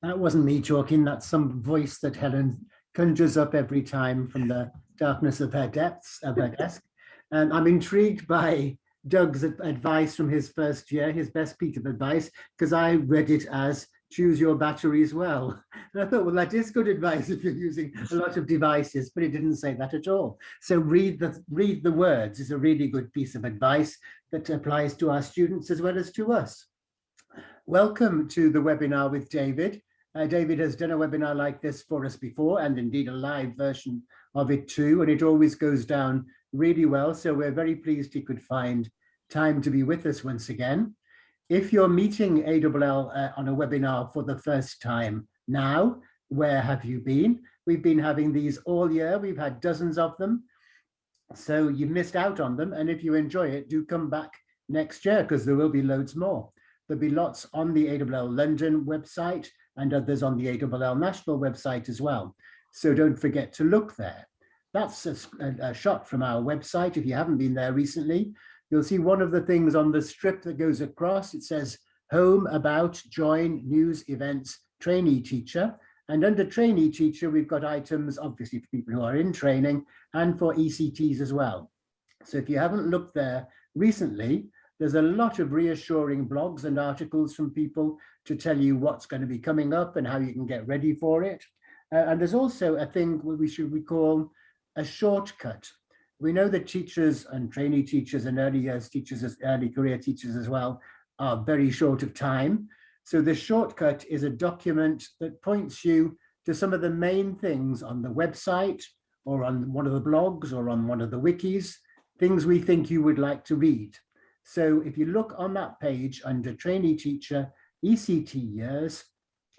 That wasn't me talking, that's some voice that Helen conjures up every time from the darkness of her depths of her desk. And I'm intrigued by Doug's advice from his first year, his best piece of advice, because I read it as choose your batteries well. And I thought, well, that is good advice if you're using a lot of devices, but it didn't say that at all. So read the words is a really good piece of advice that applies to our students as well as to us. Welcome to the webinar with David. David has done a webinar like this for us before, and indeed a live version of it too, and it always goes down really well. So we're very pleased he could find time to be with us once again. If you're meeting ALL on a webinar for the first time now, where have you been? We've been having these all year. We've had dozens of them. So you've missed out on them. And if you enjoy it, do come back next year because there will be loads more. There'll be lots on the ALL London website and others on the ALL National website as well. So don't forget to look there. That's a shot from our website. If you haven't been there recently, you'll see one of the things on the strip that goes across. It says home, about, join, news, events, trainee teacher. And under trainee teacher, we've got items obviously for people who are in training and for ECTs as well. So if you haven't looked there recently, there's a lot of reassuring blogs and articles from people to tell you what's going to be coming up and how you can get ready for it. And there's also a thing we call a shortcut. We know that teachers and trainee teachers and early years teachers, early career teachers as well, are very short of time. So the shortcut is a document that points you to some of the main things on the website or on one of the blogs or on one of the wikis, things we think you would like to read. So if you look on that page under trainee teacher, ECT years,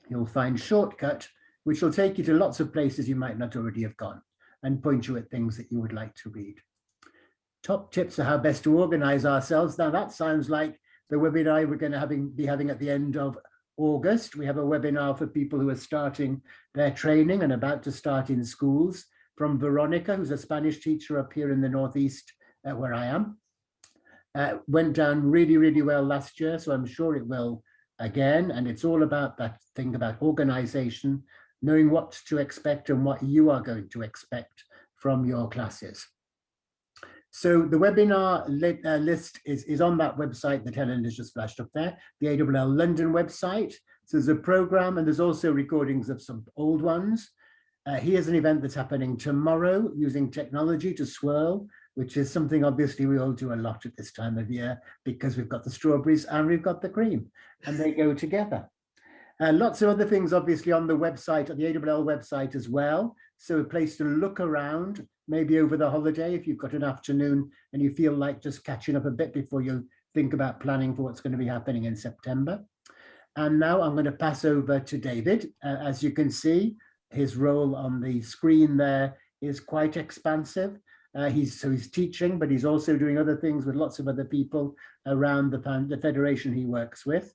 you'll find shortcut, which will take you to lots of places you might not already have gone and point you at things that you would like to read. Top tips on how best to organize ourselves. Now that sounds like the webinar we're going to be having at the end of August. We have a webinar for people who are starting their training and about to start in schools from Veronica, who's a Spanish teacher up here in the Northeast where I am. Went down really, really well last year, so I'm sure it will again. And it's all about that thing about organization, knowing what to expect and what you are going to expect from your classes. So the webinar list is on that website that Helen has just flashed up there, the ALL London website. So there's a program and there's also recordings of some old ones. Here's an event that's happening tomorrow using technology to swirl, which is something obviously we all do a lot at this time of year because we've got the strawberries and we've got the cream and they go together. Lots of other things obviously on the website, on the ALL website as well. So a place to look around, maybe over the holiday if you've got an afternoon and you feel like just catching up a bit before you think about planning for what's going to be happening in September. And now I'm going to pass over to David. As you can see, his role on the screen there is quite expansive. He's teaching, but he's also doing other things with lots of other people around the federation he works with.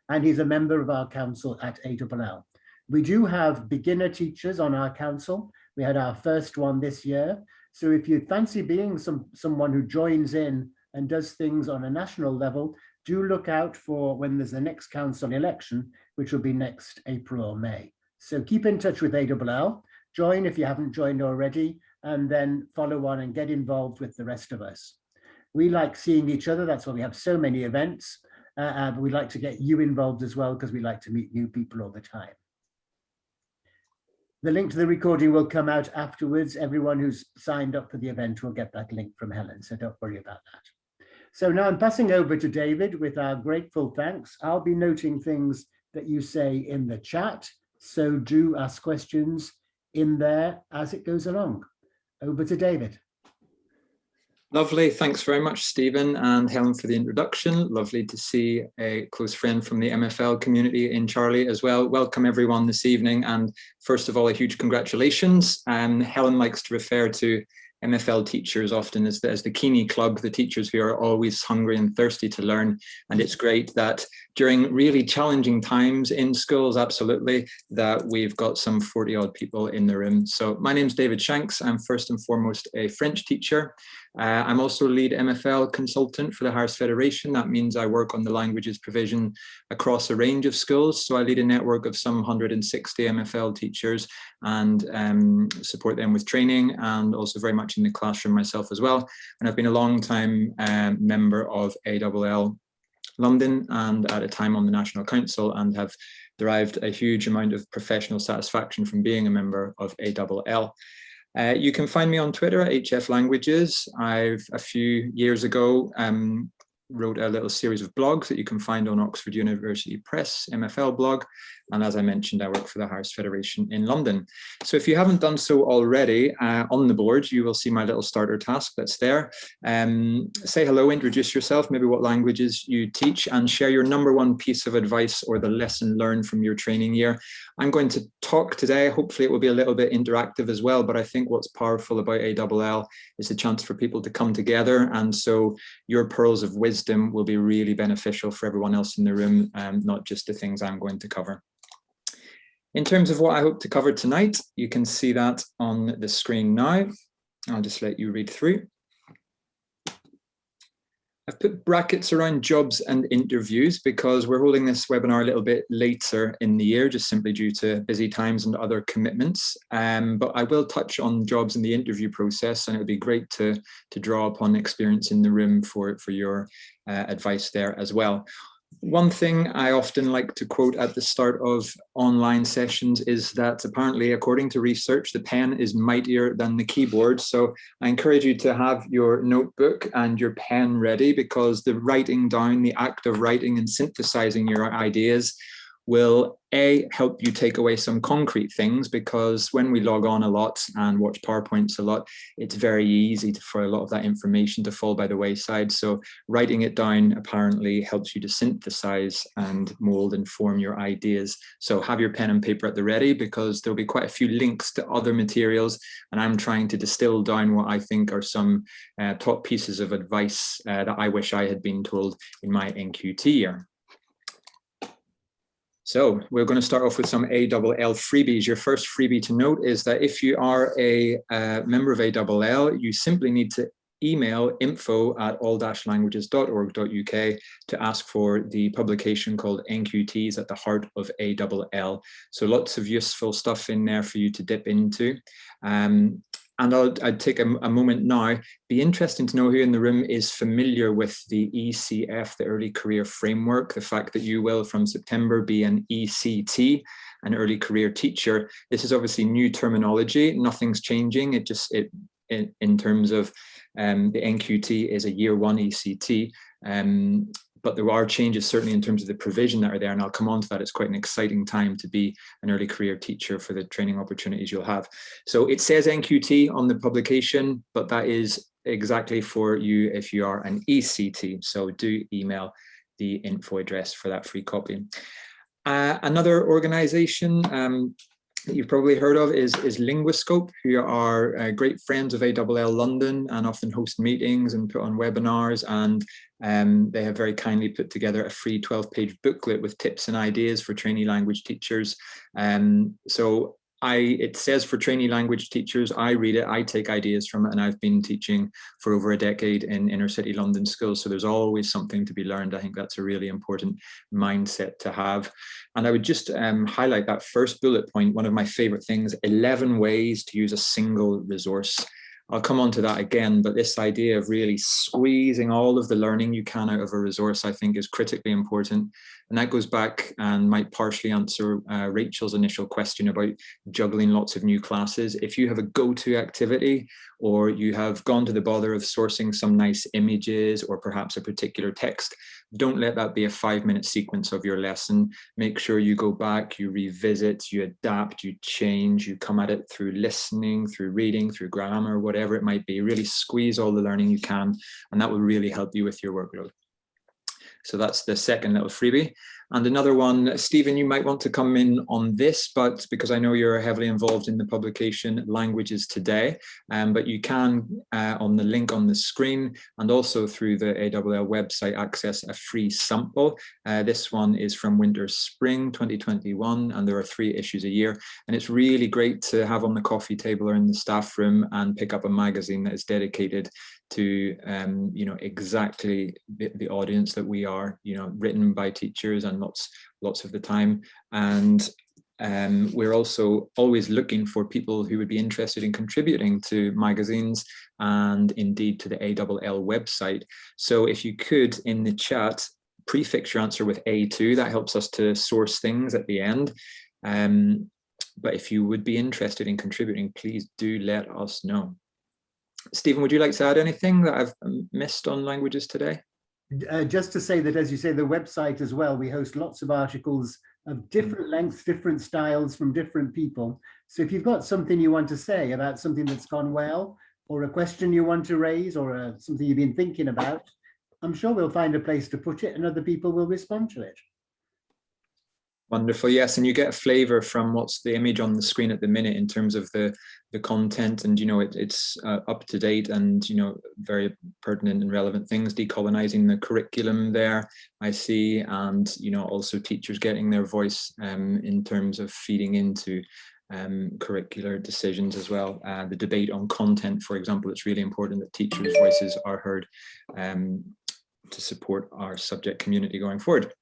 And he's a member of our council at ALL. We do have beginner teachers on our council. We had our first one this year. So if you fancy being someone who joins in and does things on a national level, do look out for when there's the next council election, which will be next April or May. So keep in touch with ALL, join if you haven't joined already, and then follow on and get involved with the rest of us. We like seeing each other. That's why we have so many events. But we'd like to get you involved as well because we like to meet new people all the time. The link to the recording will come out afterwards. Everyone who's signed up for the event will get that link from Helen, so don't worry about that. So now I'm passing over to David with our grateful thanks. I'll be noting things that you say in the chat, so do ask questions in there as it goes along. Over to David. Lovely. Thanks very much, Stephen and Helen, for the introduction. Lovely to see a close friend from the MFL community in Charlie as well. Welcome everyone this evening. And first of all, a huge congratulations. Helen likes to refer to MFL teachers often as the Keeney Club, the teachers who are always hungry and thirsty to learn. And it's great that during really challenging times in schools, absolutely, that we've got some 40 odd people in the room. So my name's David Shanks. I'm first and foremost a French teacher. I'm also lead MFL consultant for the Harris Federation. That means I work on the languages provision across a range of schools. So I lead a network of some 160 MFL teachers and support them with training, and also very much in the classroom myself as well. And I've been a long time member of ALL London, and at a time on the National Council, and have derived a huge amount of professional satisfaction from being a member of ALL. You can find me on Twitter at HF Languages. I've a few years ago wrote a little series of blogs that you can find on Oxford University Press MFL blog. And as I mentioned, I work for the Harris Federation in London. So if you haven't done so already, on the board, you will see my little starter task that's there. Say hello, introduce yourself, maybe what languages you teach, and share your #1 piece of advice or the lesson learned from your training year. I'm going to talk today. Hopefully it will be a little bit interactive as well, but I think what's powerful about ALL is the chance for people to come together. And so your pearls of wisdom will be really beneficial for everyone else in the room, not just the things I'm going to cover. In terms of what I hope to cover tonight, you can see that on the screen now. I'll just let you read through. I've put brackets around jobs and interviews because we're holding this webinar a little bit later in the year, just simply due to busy times and other commitments. But I will touch on jobs in the interview process, and it would be great to draw upon experience in the room for your advice there as well. One thing I often like to quote at the start of online sessions is that apparently, according to research, the pen is mightier than the keyboard. So I encourage you to have your notebook and your pen ready, because the writing down, the act of writing and synthesizing your ideas will help you take away some concrete things, because when we log on a lot and watch PowerPoints a lot, it's very easy for a lot of that information to fall by the wayside. So writing it down apparently helps you to synthesize and mold and form your ideas. So have your pen and paper at the ready, because there'll be quite a few links to other materials, and I'm trying to distill down what I think are some top pieces of advice that I wish I had been told in my NQT year. So we're going to start off with some ALL freebies. Your first freebie to note is that if you are a member of ALL, you simply need to email info@all-languages.org.uk to ask for the publication called NQTs at the Heart of ALL. So lots of useful stuff in there for you to dip into. And I'd take a moment now. Be interesting to know who in the room is familiar with the ECF, the Early Career Framework, the fact that you will from September be an ECT, an Early Career Teacher. This is obviously new terminology. Nothing's changing. In terms of the NQT is a year 1 ECT. But there are changes certainly in terms of the provision that are there, and I'll come on to that. It's quite an exciting time to be an early career teacher for the training opportunities you'll have. So it says NQT on the publication, but that is exactly for you if you are an ECT. So do email the info address for that free copy. Another organization that you've probably heard of is Linguiscope, who are great friends of ALL London and often host meetings and put on webinars, and they have very kindly put together a free 12-page booklet with tips and ideas for trainee language teachers. So it says for trainee language teachers, I read it, I take ideas from it, and I've been teaching for over a decade in inner city London schools. So there's always something to be learned. I think that's a really important mindset to have. And I would just highlight that first bullet point, one of my favorite things, 11 ways to use a single resource. I'll come on to that again, but this idea of really squeezing all of the learning you can out of a resource, I think, is critically important. And that goes back and might partially answer Rachel's initial question about juggling lots of new classes. If you have a go-to activity, or you have gone to the bother of sourcing some nice images or perhaps a particular text, don't let that be a 5-minute sequence of your lesson. Make sure you go back, you revisit, you adapt, you change, you come at it through listening, through reading, through grammar, whatever it might be. Really squeeze all the learning you can, and that will really help you with your workload. So that's the second little freebie. And another one, Stephen, you might want to come in on this, but because I know you're heavily involved in the publication Languages Today, but you can, on the link on the screen and also through the ALL website, access a free sample. This one is from winter spring 2021, and there are 3 issues a year. And it's really great to have on the coffee table or in the staff room and pick up a magazine that is dedicated to exactly the audience that we are, written by teachers and lots of the time. And we're also always looking for people who would be interested in contributing to magazines and indeed to the ALL website. So if you could, in the chat, prefix your answer with A2, that helps us to source things at the end. But if you would be interested in contributing, please do let us know. Stephen, would you like to add anything that I've missed on languages today? Just to say that, as you say, the website as well, we host lots of articles of different lengths, different styles from different people. So if you've got something you want to say about something that's gone well, or a question you want to raise, or something you've been thinking about, I'm sure we'll find a place to put it and other people will respond to it. Wonderful, yes, and you get a flavour from what's the image on the screen at the minute in terms of the content, and it's up to date and very pertinent and relevant things. Decolonising the curriculum there, I see, and also teachers getting their voice in terms of feeding into curricular decisions as well. The debate on content, for example, it's really important that teachers' voices are heard to support our subject community going forward.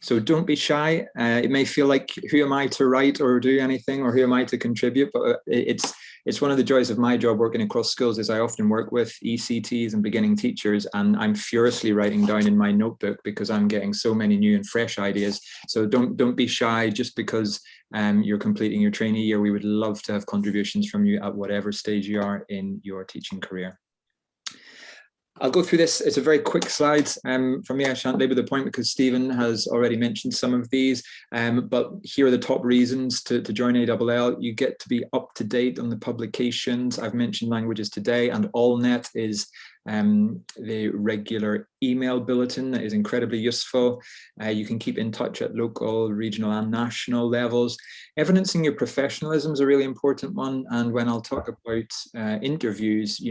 So don't be shy. It may feel like, who am I to write or do anything, or who am I to contribute? But it's one of the joys of my job working across schools is I often work with ECTs and beginning teachers, and I'm furiously writing down in my notebook because I'm getting so many new and fresh ideas. So don't be shy just because you're completing your trainee year. We would love to have contributions from you at whatever stage you are in your teaching career. I'll go through this. It's a very quick slide from me. I shan't labour the point because Stephen has already mentioned some of these, but here are the top reasons to join ALL. You get to be up to date on the publications. I've mentioned languages today, and AllNet is the regular email bulletin that is incredibly useful. You can keep in touch at local, regional and national levels. Evidencing your professionalism is a really important one, and when I'll talk about interviews,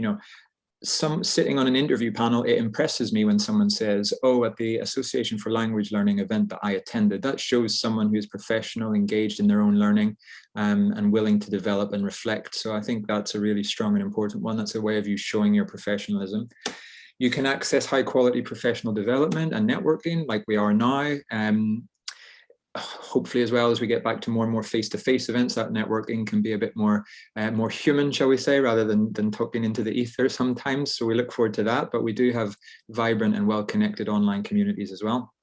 sitting on an interview panel, it impresses me when someone says, oh, at the Association for Language Learning event that I attended, that shows someone who's professional, engaged in their own learning, and willing to develop and reflect. So I think that's a really strong and important one. That's a way of you showing your professionalism. You can access high quality professional development and networking like we are now. Hopefully, as well as we get back to more and more face-to-face events, that networking can be a bit more human, shall we say, rather than talking into the ether sometimes. So we look forward to that, but we do have vibrant and well-connected online communities as well.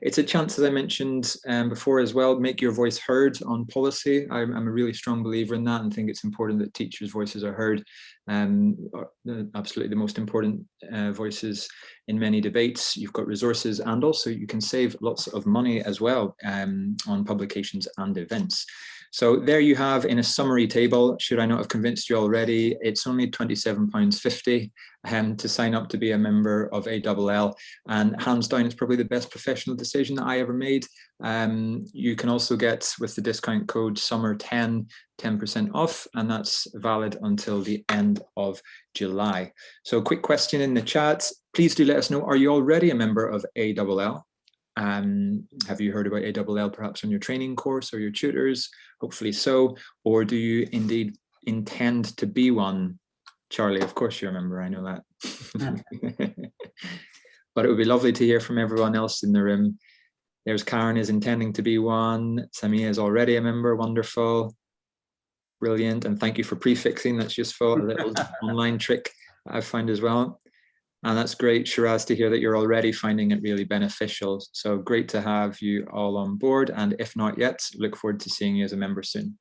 It's a chance, as I mentioned before as well, make your voice heard on policy. I'm a really strong believer in that and think it's important that teachers' voices are heard. Absolutely the most important voices in many debates. You've got resources, and also you can save lots of money as well on publications and events. So there you have, in a summary table, should I not have convinced you already, it's only £27.50 to sign up to be a member of ALL, and hands down, it's probably the best professional decision that I ever made. You can also get, with the discount code SUMMER10, 10% off, and that's valid until the end of July. So quick question in the chat, please do let us know, are you already a member of ALL? Have you heard about ALL perhaps on your training course or your tutors? Hopefully so. Or do you indeed intend to be one? Charlie, of course you're a member, I know that. But it would be lovely to hear from everyone else in the room. There's Karen is intending to be one. Samia is already a member, wonderful. Brilliant, and thank you for prefixing, that's useful. A little online trick I've found as well. And that's great, Shiraz, to hear that you're already finding it really beneficial. So great to have you all on board. And if not yet, look forward to seeing you as a member soon.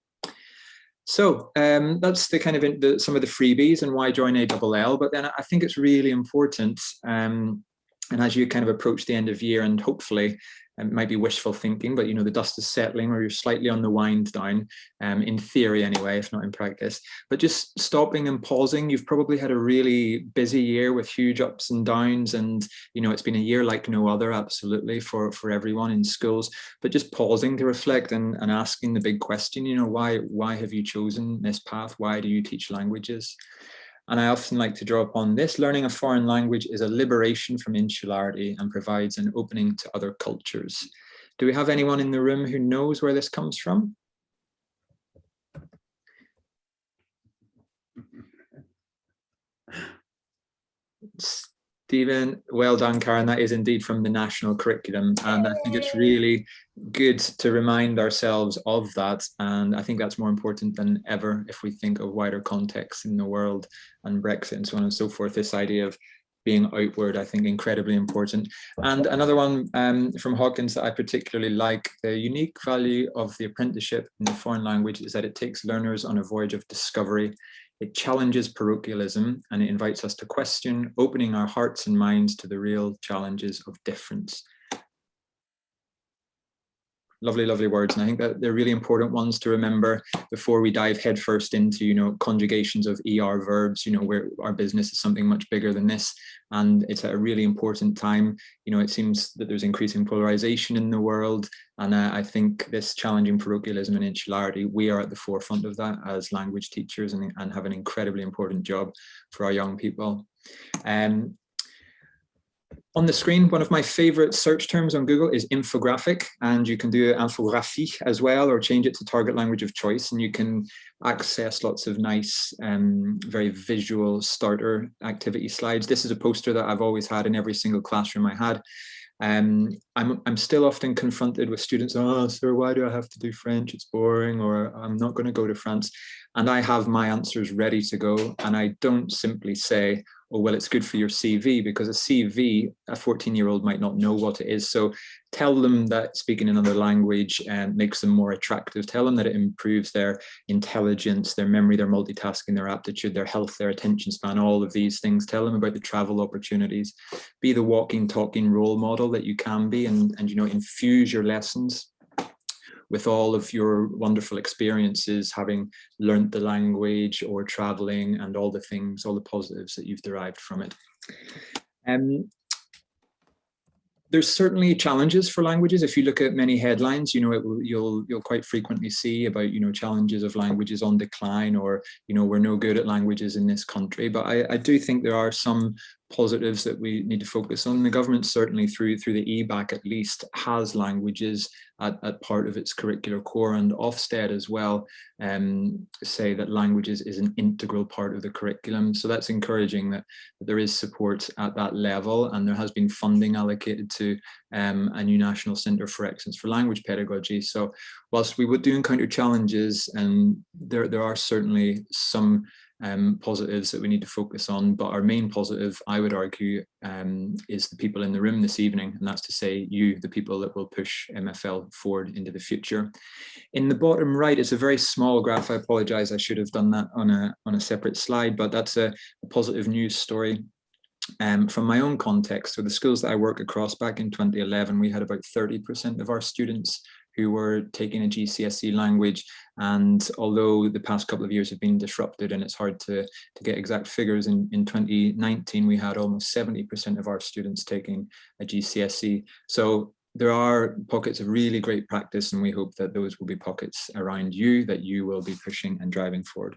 So that's the kind of some of the freebies and why join ALL. But then I think it's really important. And as you kind of approach the end of year, and hopefully it might be wishful thinking, but the dust is settling, or you're slightly on the wind down, in theory anyway, if not in practice. But just stopping and pausing. You've probably had a really busy year with huge ups and downs, and it's been a year like no other, absolutely, for everyone in schools. But just pausing to reflect and asking the big question, why have you chosen this path? Why do you teach languages? And I often like to draw upon this. Learning a foreign language is a liberation from insularity and provides an opening to other cultures. Do we have anyone in the room who knows where this comes from? Stephen, well done, Karen. That is indeed from the national curriculum. And I think it's really good to remind ourselves of that. And I think that's more important than ever if we think of wider contexts in the world and Brexit and so on and so forth. This idea of being outward, I think, incredibly important. And another one from Hawkins that I particularly like, the unique value of the apprenticeship in the foreign language is that it takes learners on a voyage of discovery. It challenges parochialism and it invites us to question, opening our hearts and minds to the real challenges of difference. Lovely, lovely words. And I think that they're really important ones to remember before we dive headfirst into, you know, conjugations of ER verbs, you know, where our business is something much bigger than this. And it's at a really important time. You know, it seems that there's increasing polarization in the world. And I think this challenging parochialism and insularity, we are at the forefront of that as language teachers and have an incredibly important job for our young people. On the screen, one of my favorite search terms on Google is infographic, and you can do infographie as well, or change it to target language of choice, and you can access lots of nice, very visual starter activity slides. This is a poster that I've always had in every single classroom I had. I'm still often confronted with students, oh, sir, why do I have to do French? It's boring, or I'm not going to go to France. And I have my answers ready to go. And I don't simply say, oh, well, it's good for your CV, because a CV, a 14-year-old might not know what it is. So tell them that speaking another language makes them more attractive. Tell them that it improves their intelligence, their memory, their multitasking, their aptitude, their health, their attention span, all of these things. Tell them about the travel opportunities. Be the walking, talking role model that you can be, and you know, infuse your lessons with all of your wonderful experiences, having learnt the language or traveling, and all the things, all the positives that you've derived from it. There's certainly challenges for languages. If you look at many headlines, you know, you'll quite frequently see about, you know, challenges of languages on decline, or, you know, we're no good at languages in this country. But I do think there are some positives that we need to focus on. The government, certainly through the EBAC at least, has languages at part of its curricular core, and Ofsted as well say that languages is an integral part of the curriculum. So that's encouraging that there is support at that level, and there has been funding allocated to a new National Centre for Excellence for Language Pedagogy. So whilst we do encounter challenges, and there are certainly some positives that we need to focus on, but our main positive, I would argue, is the people in the room this evening, and that's to say you, the people that will push MFL forward into the future. In the bottom right, it's a very small graph. I apologize, I should have done that on a separate slide, but that's a positive news story. From my own context, so the schools that I work across, back in 2011, we had about 30% of our students who were taking a GCSE language. And although the past couple of years have been disrupted and it's hard to get exact figures, in 2019, we had almost 70% of our students taking a GCSE. So there are pockets of really great practice, and we hope that those will be pockets around you that you will be pushing and driving forward.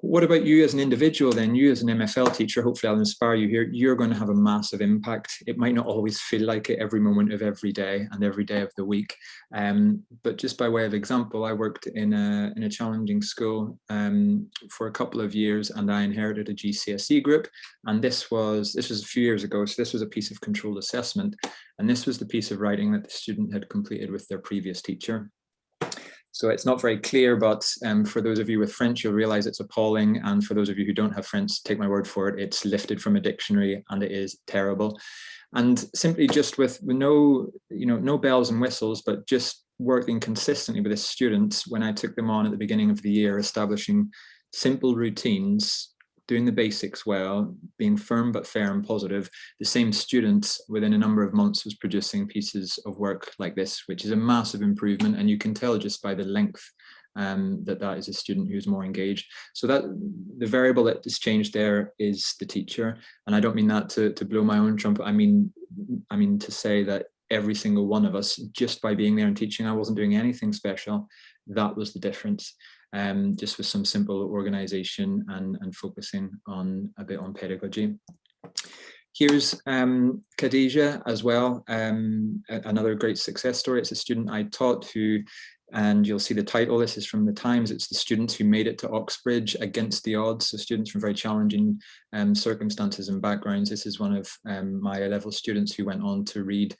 What about you as an individual then? You as an MFL teacher, hopefully I'll inspire you here. You're going to have a massive impact. It might not always feel like it every moment of every day and every day of the week. But just by way of example, I worked in a challenging school for a couple of years, and I inherited a GCSE group. And this was a few years ago. So this was a piece of controlled assessment. And this was the piece of writing that the student had completed with their previous teacher. So it's not very clear, but for those of you with French, you'll realize it's appalling. And for those of you who don't have French, take my word for it, it's lifted from a dictionary and it is terrible. And simply just with no bells and whistles, but just working consistently with the students, when I took them on at the beginning of the year, establishing simple routines, doing the basics well, being firm but fair and positive, the same student within a number of months was producing pieces of work like this, which is a massive improvement. And you can tell just by the length that is a student who's more engaged. So that the variable that has changed there is the teacher. And I don't mean that to blow my own trumpet. I mean to say that every single one of us, just by being there and teaching, I wasn't doing anything special. That was the difference. Just with some simple organization and focusing on a bit on pedagogy. Here's Khadija as well, another great success story. It's a student I taught who And you'll see the title. This is from the Times. It's the students who made it to Oxbridge against the odds. So students from very challenging circumstances and backgrounds. This is one of my A-level students who went on to read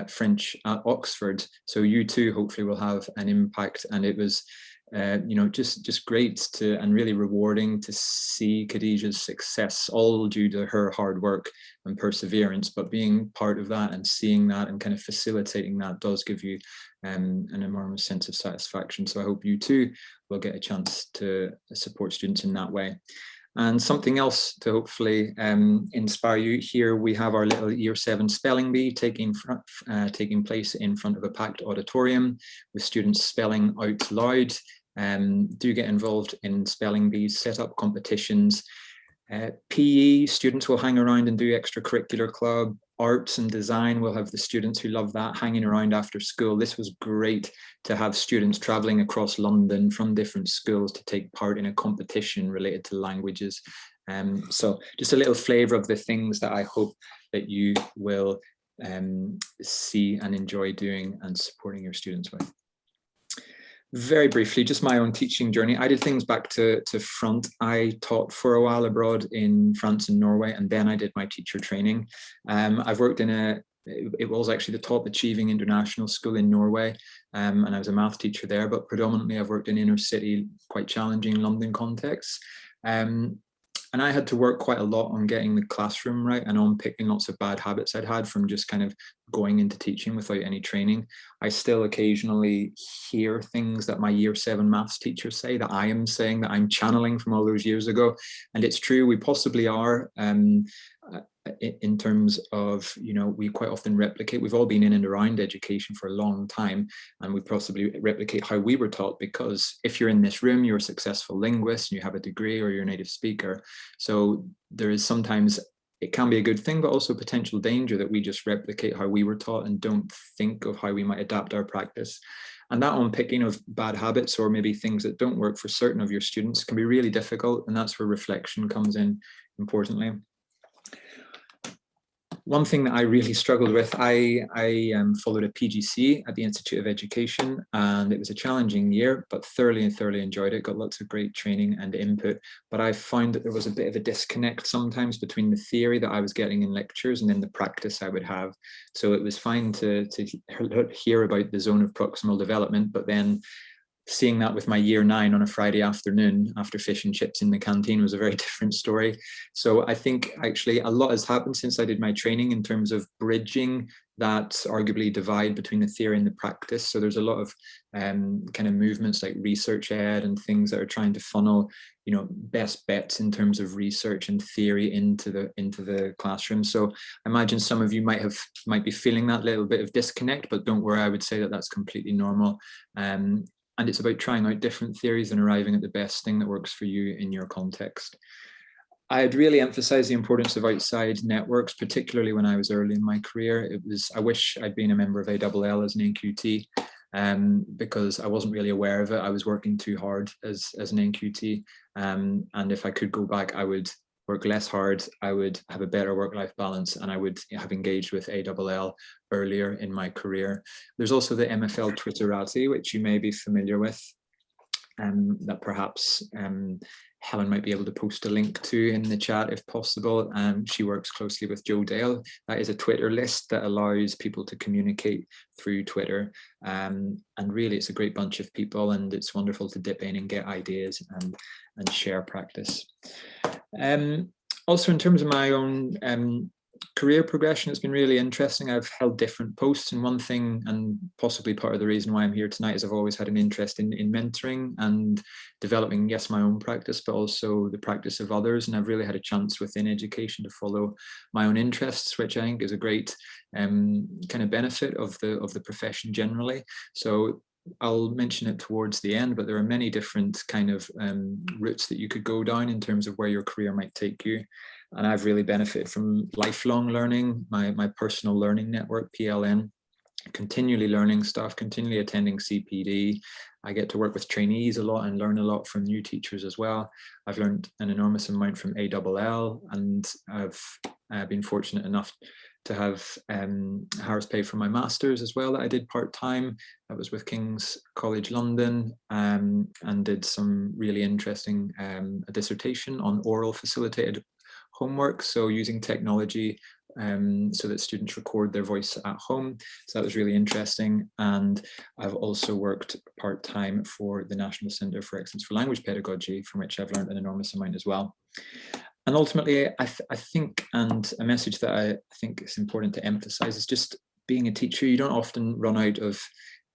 French at Oxford. So you too, hopefully, will have an impact. And it was, you know, just great to, and really rewarding to see Khadijah's success, all due to her hard work and perseverance. But being part of that and seeing that and kind of facilitating that does give you an enormous sense of satisfaction. So I hope you too will get a chance to support students in that way. And something else to hopefully inspire you, here we have our little Year 7 spelling bee taking place in front of a packed auditorium with students spelling out loud. Do get involved in spelling bees, set up competitions. PE, students will hang around and do extracurricular club. Arts and design will have the students who love that hanging around after school. This was great to have students traveling across London from different schools to take part in a competition related to languages. So just a little flavor of the things that I hope that you will see and enjoy doing and supporting your students with. Very briefly, just my own teaching journey. I did things back to front. I taught for a while abroad in France and Norway, and then I did my teacher training. I've worked in it was actually the top achieving international school in Norway, and I was a math teacher there, but predominantly I've worked in inner city, quite challenging London contexts. And I had to work quite a lot on getting the classroom right and on picking lots of bad habits I'd had from just kind of going into teaching without any training. I still occasionally hear things that my Year 7 maths teachers say that I am saying, that I'm channeling from all those years ago. And it's true, we possibly are. In terms of, you know, we quite often replicate, we've all been in and around education for a long time, and we possibly replicate how we were taught, because if you're in this room, you're a successful linguist and you have a degree or you're a native speaker. So there is sometimes, it can be a good thing, but also potential danger that we just replicate how we were taught and don't think of how we might adapt our practice. And that unpicking of bad habits or maybe things that don't work for certain of your students can be really difficult. And that's where reflection comes in importantly. One thing that I really struggled with, I followed a PGC at the Institute of Education, and it was a challenging year, but thoroughly enjoyed it, got lots of great training and input. But I found that there was a bit of a disconnect sometimes between the theory that I was getting in lectures and then the practice I would have. So it was fine to hear about the zone of proximal development, but then seeing that with my Year 9 on a Friday afternoon after fish and chips in the canteen was a very different story. So I think actually a lot has happened since I did my training in terms of bridging that arguably divide between the theory and the practice. So there's a lot of kind of movements like research ed and things that are trying to funnel, you know, best bets in terms of research and theory into the classroom. So I imagine some of you might be feeling that little bit of disconnect, but don't worry, I would say that that's completely normal. And it's about trying out different theories and arriving at the best thing that works for you in your context. I'd really emphasize the importance of outside networks, particularly when I was early in my career. I wish I'd been a member of ALL as an NQT, because I wasn't really aware of it. I was working too hard as an NQT. And if I could go back, I would work less hard, I would have a better work-life balance, and I would have engaged with ALL earlier in my career. There's also the MFL Twitterati, which you may be familiar with, that perhaps Helen might be able to post a link to in the chat if possible. She works closely with Joe Dale. That is a Twitter list that allows people to communicate through Twitter. And really it's a great bunch of people, and it's wonderful to dip in and get ideas and share practice. Also in terms of my own career progression, it's been really interesting. I've held different posts, and one thing, and possibly part of the reason why I'm here tonight, is I've always had an interest in mentoring and developing, yes, my own practice, but also the practice of others. And I've really had a chance within education to follow my own interests, which I think is a great kind of benefit of the profession generally. So I'll mention it towards the end, but there are many different kind of routes that you could go down in terms of where your career might take you. And I've really benefited from lifelong learning, my personal learning network, PLN, continually learning stuff, continually attending CPD. I get to work with trainees a lot and learn a lot from new teachers as well. I've learned an enormous amount from ALL, and I've been fortunate enough to have Harris pay for my master's as well that I did part-time. That was with King's College London, and did some really interesting a dissertation on oral facilitated homework, so using technology so that students record their voice at home. So that was really interesting. And I've also worked part-time for the National Centre for Excellence for Language Pedagogy, from which I've learned an enormous amount as well. And ultimately, I think, and a message that I think is important to emphasize, is just being a teacher. You don't often run out of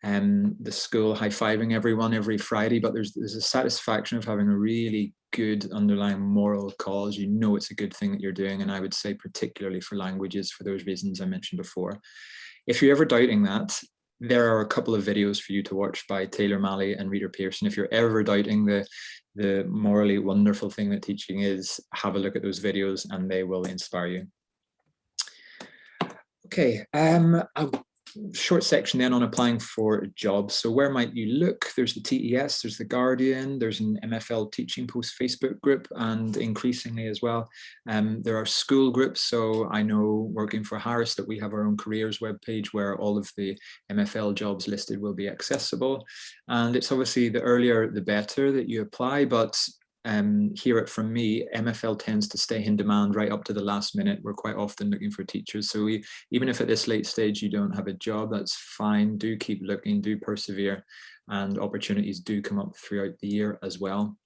the school high-fiving everyone every Friday, but there's a satisfaction of having a really good underlying moral cause. You know it's a good thing that you're doing, and I would say particularly for languages, for those reasons I mentioned before. If you're ever doubting that, there are a couple of videos for you to watch by Taylor Malley and Rita Pearson. If you're ever doubting the morally wonderful thing that teaching is, have a look at those videos and they will inspire you. Okay, a short section then on applying for jobs. So where might you look? There's the TES, there's the Guardian, there's an MFL Teaching Post Facebook group, and increasingly as well, there are school groups. So I know, working for Harris, that we have our own careers webpage where all of the MFL jobs listed will be accessible. And it's obviously the earlier the better that you apply, but hear it from me, MFL tends to stay in demand right up to the last minute. We're quite often looking for teachers. So even if at this late stage you don't have a job, that's fine. Do keep looking, do persevere, and opportunities do come up throughout the year as well.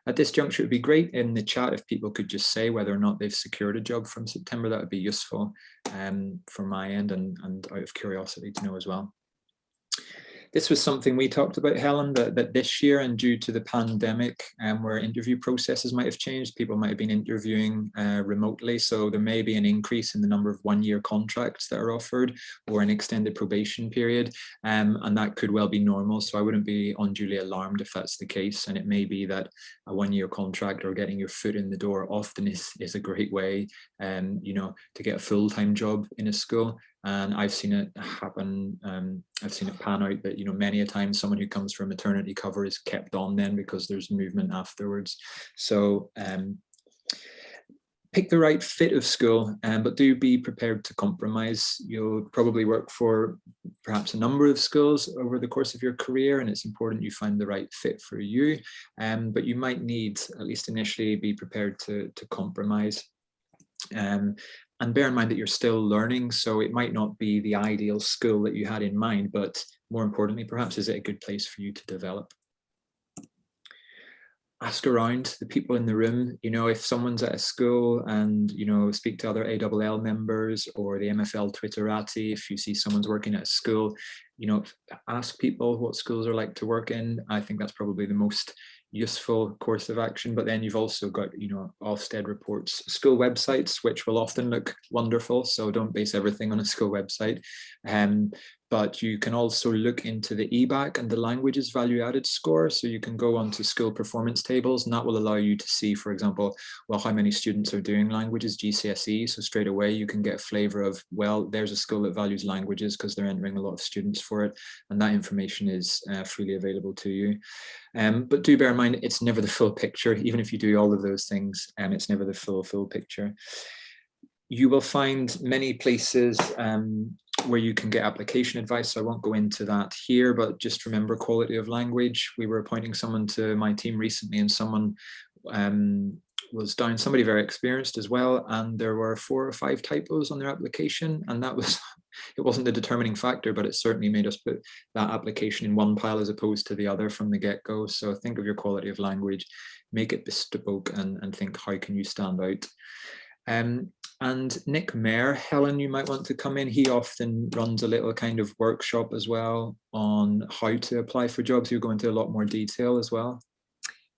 At this juncture, it would be great in the chat if people could just say whether or not they've secured a job from September. That would be useful from my end, and out of curiosity to know as well. This was something we talked about, Helen, that this year, and due to the pandemic, where interview processes might have changed, people might have been interviewing remotely. So there may be an increase in the number of one-year contracts that are offered, or an extended probation period. And that could well be normal. So I wouldn't be unduly alarmed if that's the case. And it may be that a one-year contract, or getting your foot in the door, often is a great way, you know, to get a full-time job in a school. And I've seen it happen. I've seen it pan out that, you know, many a time someone who comes from maternity cover is kept on then because there's movement afterwards. So pick the right fit of school, but do be prepared to compromise. You'll probably work for perhaps a number of schools over the course of your career, and it's important you find the right fit for you. But you might need, at least initially, be prepared to compromise. And bear in mind that you're still learning, so it might not be the ideal school that you had in mind, but more importantly, perhaps, is it a good place for you to develop? Ask around the people in the room. You know, if someone's at a school, and, you know, speak to other ALL members or the MFL Twitterati. If you see someone's working at a school, you know, ask people what schools are like to work in. I think that's probably the most useful course of action. But then you've also got, you know, Ofsted reports school websites, which will often look wonderful. So don't base everything on a school website. But you can also look into the EBAC and the languages value added score. So you can go onto school performance tables, and that will allow you to see, for example, well, how many students are doing languages GCSE. So straight away you can get a flavor of, well, there's a school that values languages because they're entering a lot of students for it. And that information is freely available to you. But do bear in mind, it's never the full picture. Even if you do all of those things, it's never the full picture. You will find many places where you can get application advice. So I won't go into that here, but just remember quality of language. We were appointing someone to my team recently, and someone was down, somebody very experienced as well, and there were 4 or 5 typos on their application, and that was, it wasn't the determining factor, but it certainly made us put that application in one pile as opposed to the other from the get-go. So think of your quality of language, make it bespoke, and think, how can you stand out? And Nick Mayer, Helen, you might want to come in. He often runs a little kind of workshop as well on how to apply for jobs. He'll go into a lot more detail as well.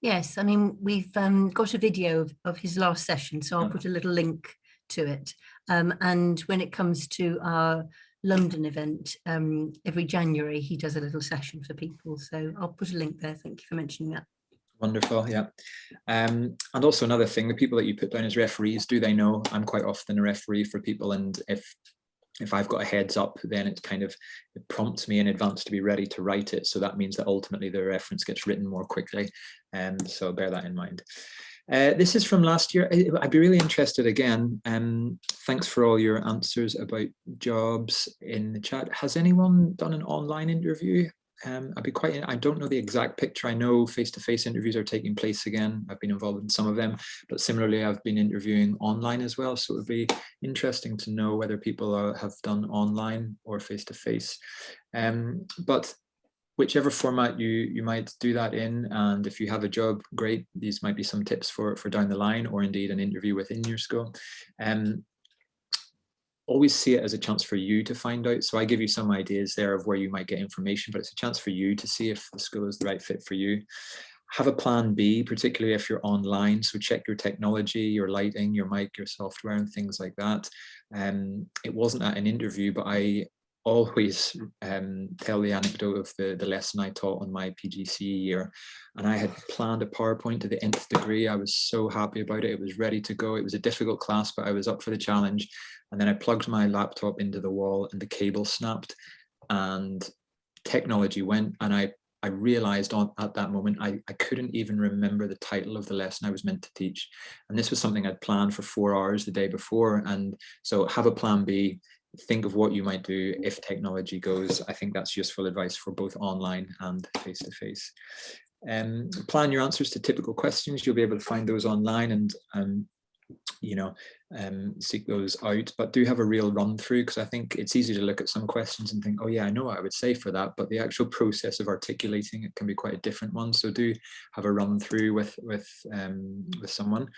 Yes, I mean, we've got a video of his last session, so I'll put a little link to it. And when it comes to our London event, every January, he does a little session for people. So I'll put a link there. Thank you for mentioning that. Wonderful, yeah. And also another thing, the people that you put down as referees, do they know? I'm quite often a referee for people, and if I've got a heads up, then it prompts me in advance to be ready to write it. So that means that ultimately the reference gets written more quickly. So bear that in mind. This is from last year. I'd be really interested again. Thanks for all your answers about jobs in the chat. Has anyone done an online interview? I'd be quite, I don't know the exact picture. I know face-to-face interviews are taking place again. I've been involved in some of them, but similarly, I've been interviewing online as well. So it would be interesting to know whether people have done online or face-to-face. But whichever format you might do that in, and if you have a job, great. These might be some tips for down the line, or indeed an interview within your school. Always see it as a chance for you to find out. So I give you some ideas there of where you might get information, but it's a chance for you to see if the school is the right fit for you. Have a plan B, particularly if you're online. So check your technology, your lighting, your mic, your software, and things like that. It wasn't at an interview, but I always tell the anecdote of the lesson I taught on my PGCE year. And I had planned a PowerPoint to the nth degree. I was so happy about it. It was ready to go. It was a difficult class, but I was up for the challenge. And then I plugged my laptop into the wall and the cable snapped and technology went. And I realized at that moment, I couldn't even remember the title of the lesson I was meant to teach. And this was something I'd planned for 4 hours the day before. And so have a plan B. Think of what you might do if technology goes. I think that's useful advice for both online and face-to-face. Plan your answers to typical questions. You'll be able to find those online and seek those out, but do have a real run through, because I think it's easy to look at some questions and think, oh yeah, I know what I would say for that, but the actual process of articulating it can be quite a different one. So do have a run through with someone.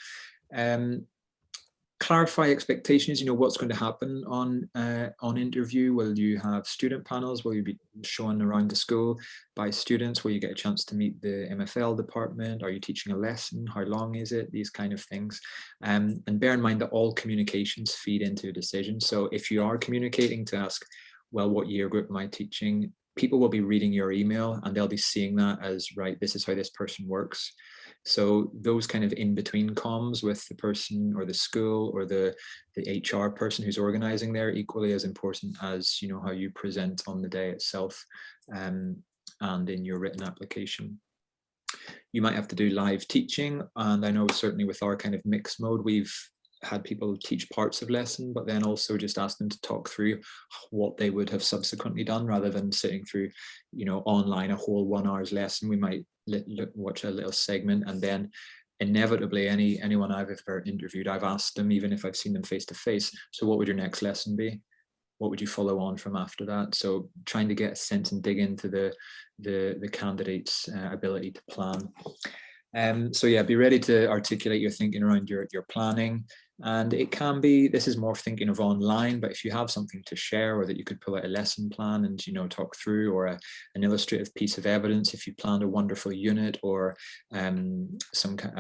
Clarify expectations. What's going to happen on interview. Will you have student panels? Will you be shown around the school by students? Will you get a chance to meet the MFL department? Are you teaching a lesson? How long is it? These kind of things. And bear in mind that all communications feed into a decision. So if you are communicating to ask, well, what year group am I teaching? People will be reading your email and they'll be seeing that as, right, this is how this person works. So those kind of in-between comms with the person or the school or the HR person who's organizing there, equally as important as how you present on the day itself and in your written application. You might have to do live teaching, and I know certainly with our kind of mixed mode, we've had people teach parts of lesson, but then also just ask them to talk through what they would have subsequently done rather than sitting through, online a whole 1 hour's lesson. We might watch a little segment, and then inevitably anyone I've ever interviewed, I've asked them, even if I've seen them face to face, so what would your next lesson be? What would you follow on from after that? So trying to get a sense and dig into the candidate's ability to plan. So yeah, be ready to articulate your thinking around your planning. And it can be, this is more thinking of online, but if you have something to share, or that you could pull out a lesson plan and talk through, or an illustrative piece of evidence, if you planned a wonderful unit, or a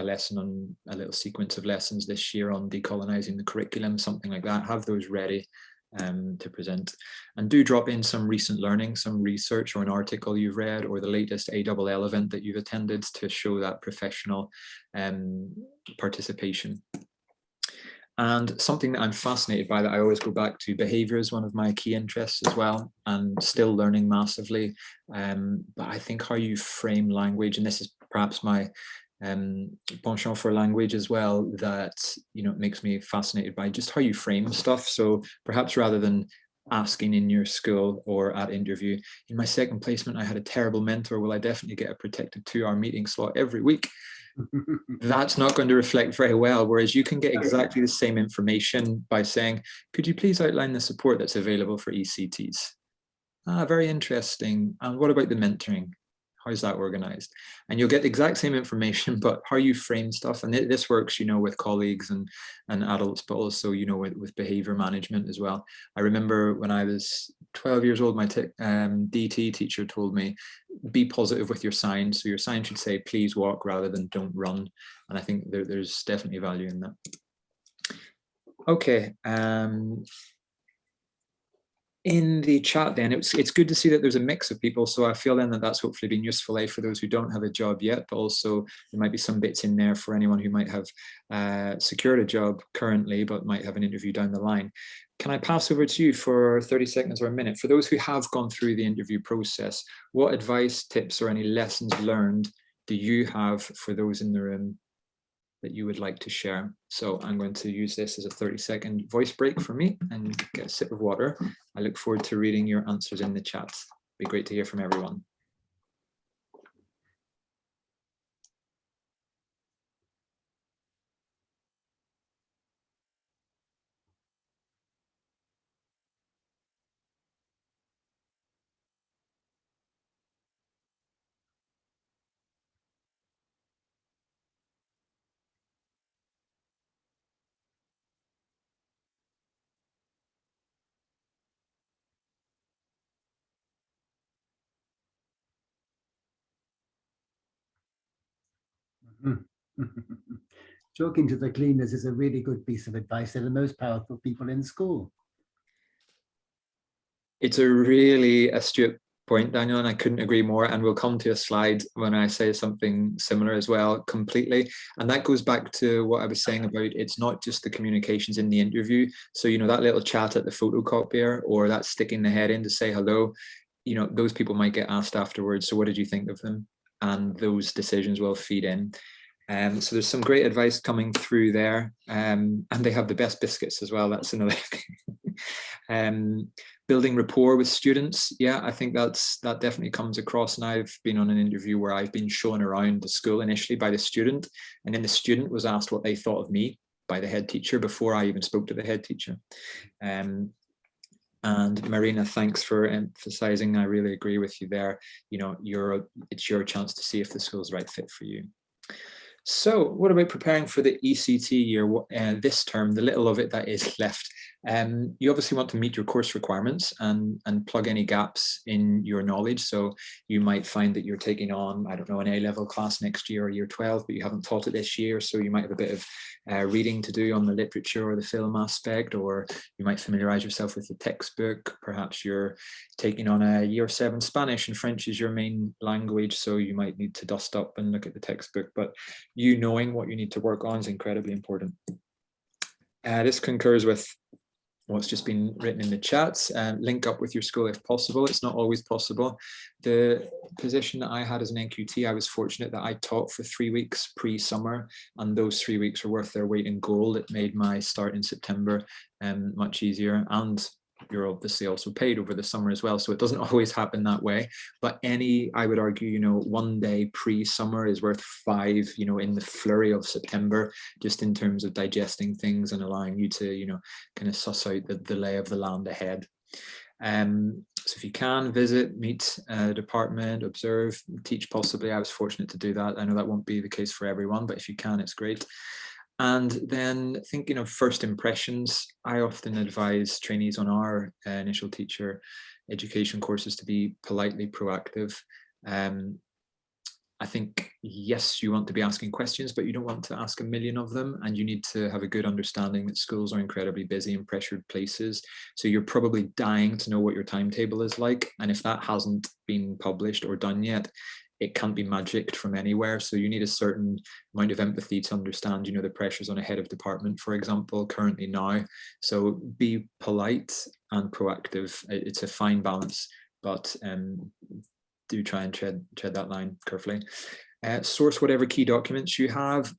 lesson on a little sequence of lessons this year on decolonizing the curriculum, something like that, have those ready to present. And do drop in some recent learning, some research or an article you've read, or the latest ALL event that you've attended, to show that professional participation. And something that I'm fascinated by, that I always go back to, behavior is one of my key interests as well, and still learning massively. But I think how you frame language, and this is perhaps my penchant for language as well, that it makes me fascinated by just how you frame stuff. So perhaps rather than asking in your school or at interview, in my second placement I had a terrible mentor, will I definitely get a protected 2-hour meeting slot every week? That's not going to reflect very well. Whereas you can get exactly the same information by saying, could you please outline the support that's available for ECTs? Very interesting. And what about the mentoring? How's that organized? And you'll get the exact same information, but how you frame stuff. And this works, with colleagues and adults, but also, with behavior management as well. I remember when I was 12 years old, my DT teacher told me, be positive with your sign. So your sign should say, please walk, rather than don't run. And I think there's definitely value in that. Okay. In the chat then, it's good to see that there's a mix of people. So I feel then that that's hopefully been useful for those who don't have a job yet, but also there might be some bits in there for anyone who might have secured a job currently, but might have an interview down the line. Can I pass over to you for 30 seconds or a minute? For those who have gone through the interview process, what advice, tips, or any lessons learned do you have for those in the room that you would like to share. So I'm going to use this as a 30-second voice break for me and get a sip of water. I look forward to reading your answers in the chat. It'd be great to hear from everyone. Talking to the cleaners is a really good piece of advice. They're the most powerful people in school. It's a really astute point, Daniel, and I couldn't agree more. And we'll come to a slide when I say something similar as well, completely. And that goes back to what I was saying about it's not just the communications in the interview. So, you know, that little chat at the photocopier or that sticking the head in to say hello, you know, those people might get asked afterwards. So what did you think of them? And those decisions will feed in. So there's some great advice coming through there, and they have the best biscuits as well. That's another thing. Building rapport with students. Yeah, I think that definitely comes across. And I've been on an interview where I've been shown around the school initially by the student, and then the student was asked what they thought of me by the head teacher before I even spoke to the head teacher. And Marina, thanks for emphasizing. I really agree with you there. You know, it's your chance to see if the school's the right fit for you. So what about preparing for the ECT year this term, the little of it that is left? You obviously want to meet your course requirements and plug any gaps in your knowledge. So you might find that you're taking on, I don't know, an A-level class next year or year 12, but you haven't taught it this year. So you might have a bit of reading to do on the literature or the film aspect, or you might familiarize yourself with the textbook. Perhaps you're taking on a year 7 Spanish and French is your main language. So you might need to dust up and look at the textbook, but you knowing what you need to work on is incredibly important. This concurs with what's just been written in the chats. Link up with your school if possible. It's not always possible. The position that I had as an NQT, I was fortunate that I taught for 3 weeks pre-summer, and those 3 weeks were worth their weight in gold. It made my start in September much easier, and you're obviously also paid over the summer as well. So it doesn't always happen that way, but I would argue, you know, 1 day pre-summer is worth 5, you know, in the flurry of September, just in terms of digesting things and allowing you to, you know, kind of suss out the lay of the land ahead. So if you can visit, meet a department, observe, teach possibly. I was fortunate to do that. I know that won't be the case for everyone, but if you can, it's great. And then thinking of first impressions, I often advise trainees on our initial teacher education courses to be politely proactive. I think, yes, you want to be asking questions, but you don't want to ask a million of them. And you need to have a good understanding that schools are incredibly busy and pressured places. So you're probably dying to know what your timetable is like. And if that hasn't been published or done yet, it can't be magicked from anywhere. So you need a certain amount of empathy to understand, you know, the pressures on a head of department, for example, currently now. So be polite and proactive. It's a fine balance, but do try and tread that line carefully. Source whatever key documents you have.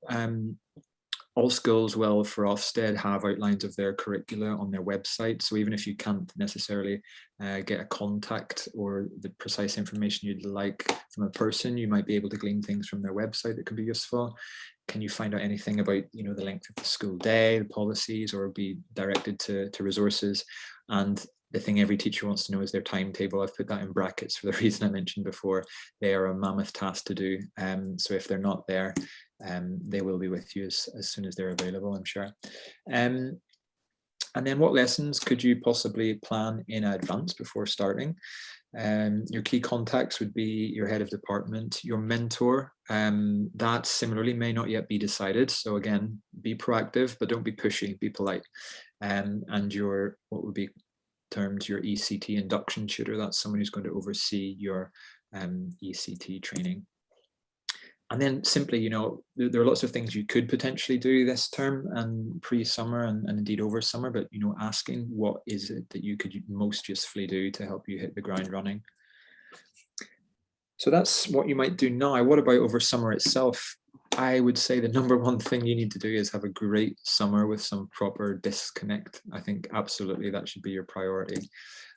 All schools will, for Ofsted, have outlines of their curricula on their website. So even if you can't necessarily get a contact or the precise information you'd like from a person, you might be able to glean things from their website that can be useful. Can you find out anything about, you know, the length of the school day, the policies, or be directed to resources? And the thing every teacher wants to know is their timetable. I've put that in brackets for the reason I mentioned before. They are a mammoth task to do. So if they're not there, they will be with you as soon as they're available, I'm sure. And then what lessons could you possibly plan in advance before starting? Your key contacts would be your head of department, your mentor. That similarly may not yet be decided. So again, be proactive, but don't be pushy, be polite. And your, what would be termed your ECT induction tutor, that's someone who's going to oversee your ECT training. And then simply, you know, there are lots of things you could potentially do this term and pre-summer and indeed over summer, but, you know, asking what is it that you could most usefully do to help you hit the ground running. So that's what you might do now. What about over summer itself? I would say the number one thing you need to do is have a great summer with some proper disconnect. I think absolutely that should be your priority.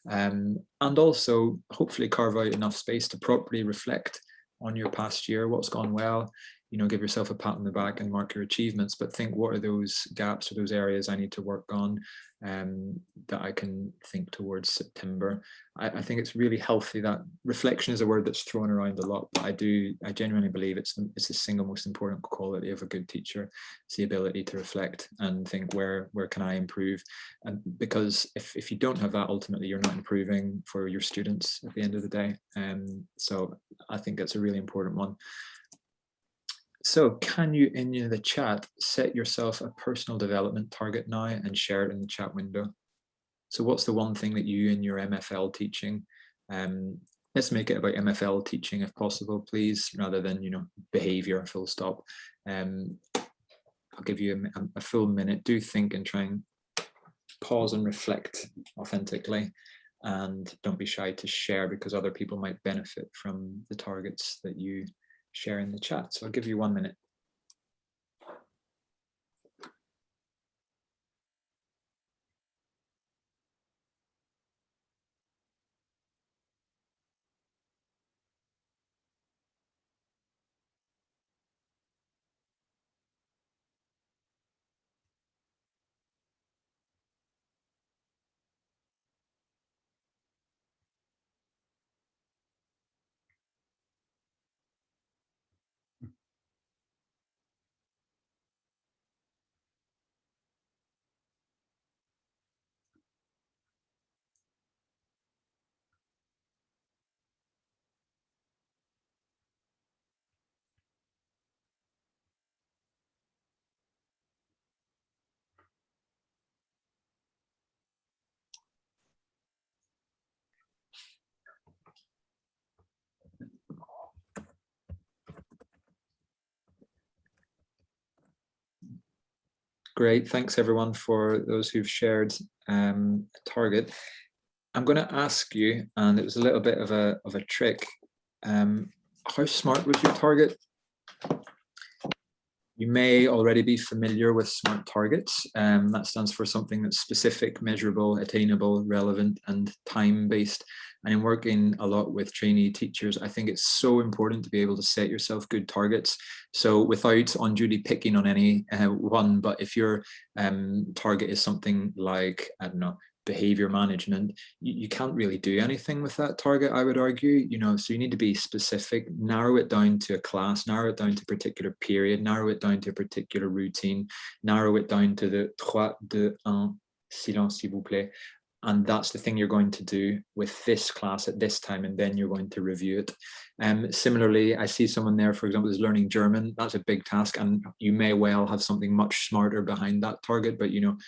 And also hopefully carve out enough space to properly reflect on your past year, what's gone well, you know, give yourself a pat on the back and mark your achievements, but think, what are those gaps or those areas I need to work on that I can think towards September. I think it's really healthy. That reflection is a word that's thrown around a lot, but I genuinely believe it's the single most important quality of a good teacher. It's the ability to reflect and think, where can I improve? And because if you don't have that, ultimately you're not improving for your students at the end of the day. So I think that's a really important one. So can you, in the chat, set yourself a personal development target now and share it in the chat window? So what's the one thing that you in your MFL teaching, let's make it about MFL teaching if possible, please, rather than, you know, behavior, full stop. I'll give you a full minute. Do think and try and pause and reflect authentically, and don't be shy to share, because other people might benefit from the targets that you share in the chat. So I'll give you 1 minute. Great, thanks everyone for those who've shared a target. I'm going to ask you, and it was a little bit of a trick, how smart was your target? You may already be familiar with SMART targets. That stands for something that's specific, measurable, attainable, relevant, and time-based. And in working a lot with trainee teachers, I think it's so important to be able to set yourself good targets. So without unduly picking on any one, but if your target is something like, I don't know, behavior management, you can't really do anything with that target, I would argue, you know, so you need to be specific, narrow it down to a class, narrow it down to a particular period, narrow it down to a particular routine, narrow it down to the 3, 2, 1, silence s'il vous plaît. And that's the thing you're going to do with this class at this time, and then you're going to review it. Similarly, I see someone there, for example, is learning German. That's a big task, and you may well have something much smarter behind that target, but you know,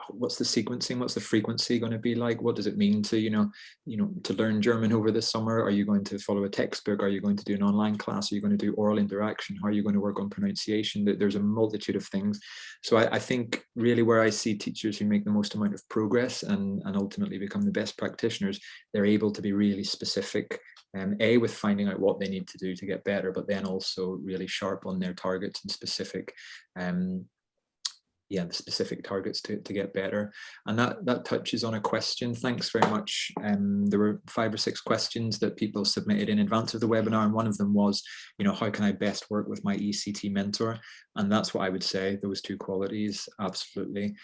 what's the sequencing, what's the frequency going to be like? What does it mean to, you know, to learn German over the summer? Are you going to follow a textbook? Are you going to do an online class? Are you going to do oral interaction? How are you going to work on pronunciation? There's a multitude of things. So I think really where I see teachers who make the most amount of progress and ultimately become the best practitioners, they're able to be really specific, A, with finding out what they need to do to get better, but then also really sharp on their targets and specific the specific targets to get better. And that touches on a question. Thanks very much. There were 5 or 6 questions that people submitted in advance of the webinar, and one of them was, you know, how can I best work with my ECT mentor? And that's what I would say, those 2 qualities, absolutely.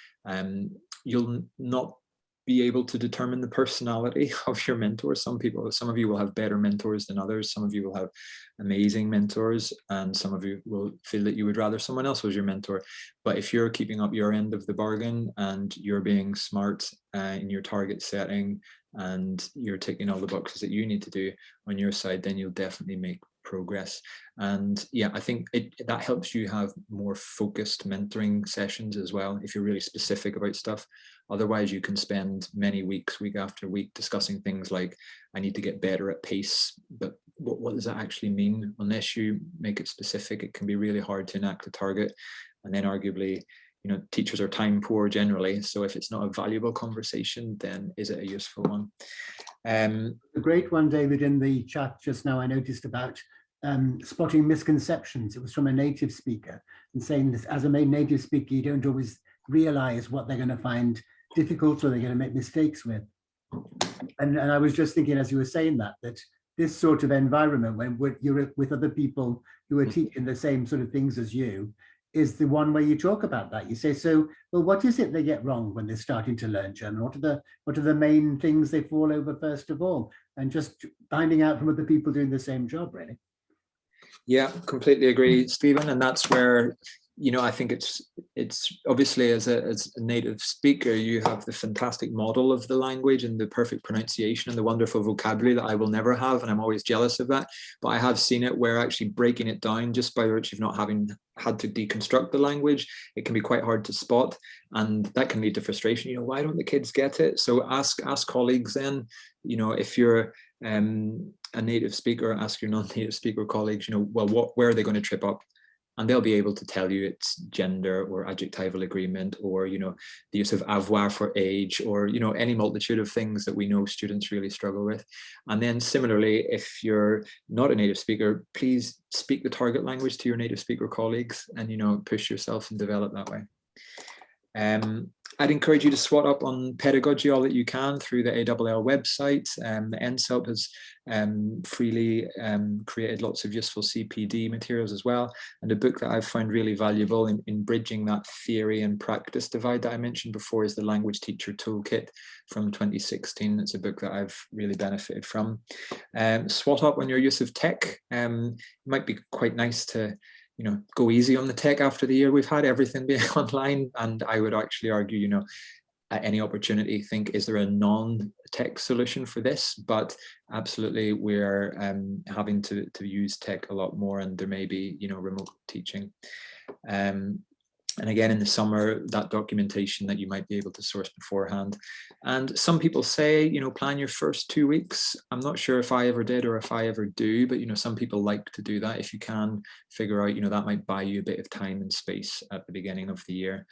You'll not be able to determine the personality of your mentor. Some of you will have better mentors than others. Some of you will have amazing mentors, and some of you will feel that you would rather someone else was your mentor. But if you're keeping up your end of the bargain and you're being smart in your target setting and you're ticking all the boxes that you need to do on your side, then you'll definitely make progress. And yeah, I think that helps you have more focused mentoring sessions as well, if you're really specific about stuff. Otherwise, you can spend many weeks, week after week, discussing things like, I need to get better at pace, but what does that actually mean? Unless you make it specific, it can be really hard to enact a target. And then arguably, you know, teachers are time poor generally. So if it's not a valuable conversation, then is it a useful one? A great one, David, in the chat just now, I noticed about spotting misconceptions. It was from a native speaker, and saying this, as a native speaker, you don't always realize what they're going to find difficult or they're going to make mistakes with. And I was just thinking, as you were saying that this sort of environment, when you're with other people who are teaching the same sort of things as you, is the one where you talk about that. You say, so, well, what is it they get wrong when they're starting to learn German? What are the main things they fall over first of all? And just finding out from other people doing the same job, really. Yeah, completely agree, Stephen. And that's where, you know, I think it's obviously as a native speaker, you have the fantastic model of the language and the perfect pronunciation and the wonderful vocabulary that I will never have. And I'm always jealous of that. But I have seen it where actually breaking it down just by virtue of not having had to deconstruct the language, it can be quite hard to spot. And that can lead to frustration. You know, why don't the kids get it? So ask colleagues then, you know, if you're a native speaker, ask your non-native speaker colleagues, you know, well, where are they going to trip up? And they'll be able to tell you it's gender or adjectival agreement, or, you know, the use of avoir for age, or, you know, any multitude of things that we know students really struggle with. And then similarly, if you're not a native speaker, please speak the target language to your native speaker colleagues and, you know, push yourself and develop that way. I'd encourage you to swat up on pedagogy all that you can through the ALL website. The NSELP has freely created lots of useful CPD materials as well. And a book that I've found really valuable in bridging that theory and practice divide that I mentioned before is the Language Teacher Toolkit from 2016. It's a book that I've really benefited from. Swat up on your use of tech. It might be quite nice to, you know, go easy on the tech after the year we've had, everything being online. And I would actually argue, you know, at any opportunity, think, is there a non-tech solution for this? But absolutely, we're having to use tech a lot more, and there may be, you know, remote teaching. And again, in the summer, that documentation that you might be able to source beforehand. And some people say, you know, plan your first 2 weeks. I'm not sure if I ever did or if I ever do, but, you know, some people like to do that. If you can figure out, you know, that might buy you a bit of time and space at the beginning of the year,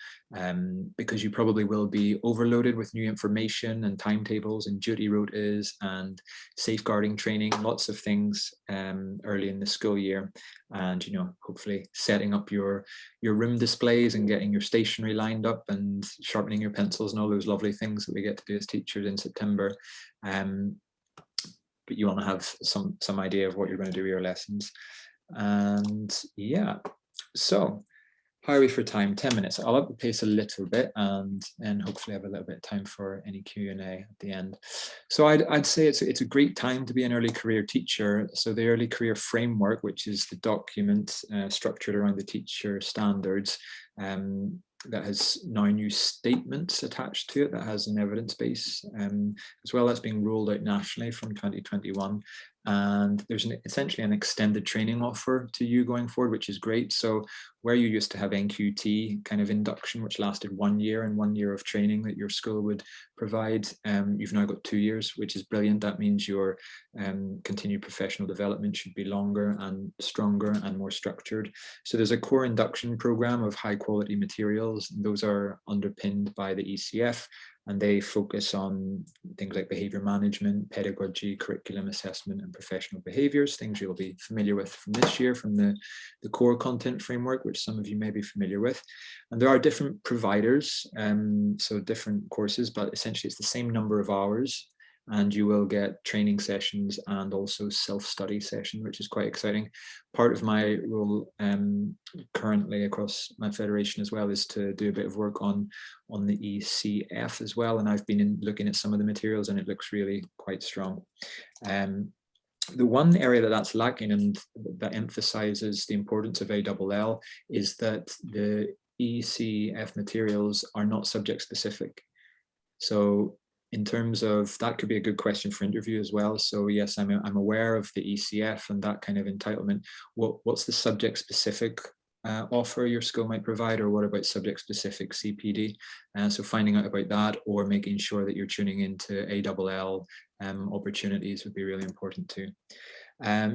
because you probably will be overloaded with new information and timetables and duty rotas and safeguarding training, lots of things early in the school year. And, you know, hopefully setting up your room displays and getting your stationery lined up and sharpening your pencils and all those lovely things that we get to do as teachers in September. But you want to have some idea of what you're going to do with your lessons. And yeah, so how are we for time? 10 minutes. I'll up the pace a little bit and hopefully have a little bit of time for any Q&A at the end. So I'd say it's a great time to be an early career teacher. So the Early Career Framework, which is the document structured around the teacher standards, that has now new statements attached to it that has an evidence base as well. That's being rolled out nationally from 2021. And there's essentially an extended training offer to you going forward, which is great. So where you used to have NQT kind of induction, which lasted 1 year and 1 year of training that your school would provide, you've now got 2 years, which is brilliant. That means your continued professional development should be longer and stronger and more structured. So there's a core induction program of high quality materials. Those are underpinned by the ECF, and they focus on things like behavior management, pedagogy, curriculum assessment, and professional behaviors, things you'll be familiar with from this year from the core content framework, which some of you may be familiar with. And there are different providers, so different courses, but essentially it's the same number of hours, and you will get training sessions and also self-study session, which is quite exciting. Part of my role currently across my federation as well is to do a bit of work on the ECF as well. And I've been looking at some of the materials and it looks really quite strong. The one area that's lacking and that emphasizes the importance of ALL is that the ECF materials are not subject specific. So in terms of, that could be a good question for interview as well. So yes, I'm aware of the ECF and that kind of entitlement. What's the subject specific offer your school might provide, or what about subject specific CPD? So finding out about that, or making sure that you're tuning into ALL opportunities would be really important too.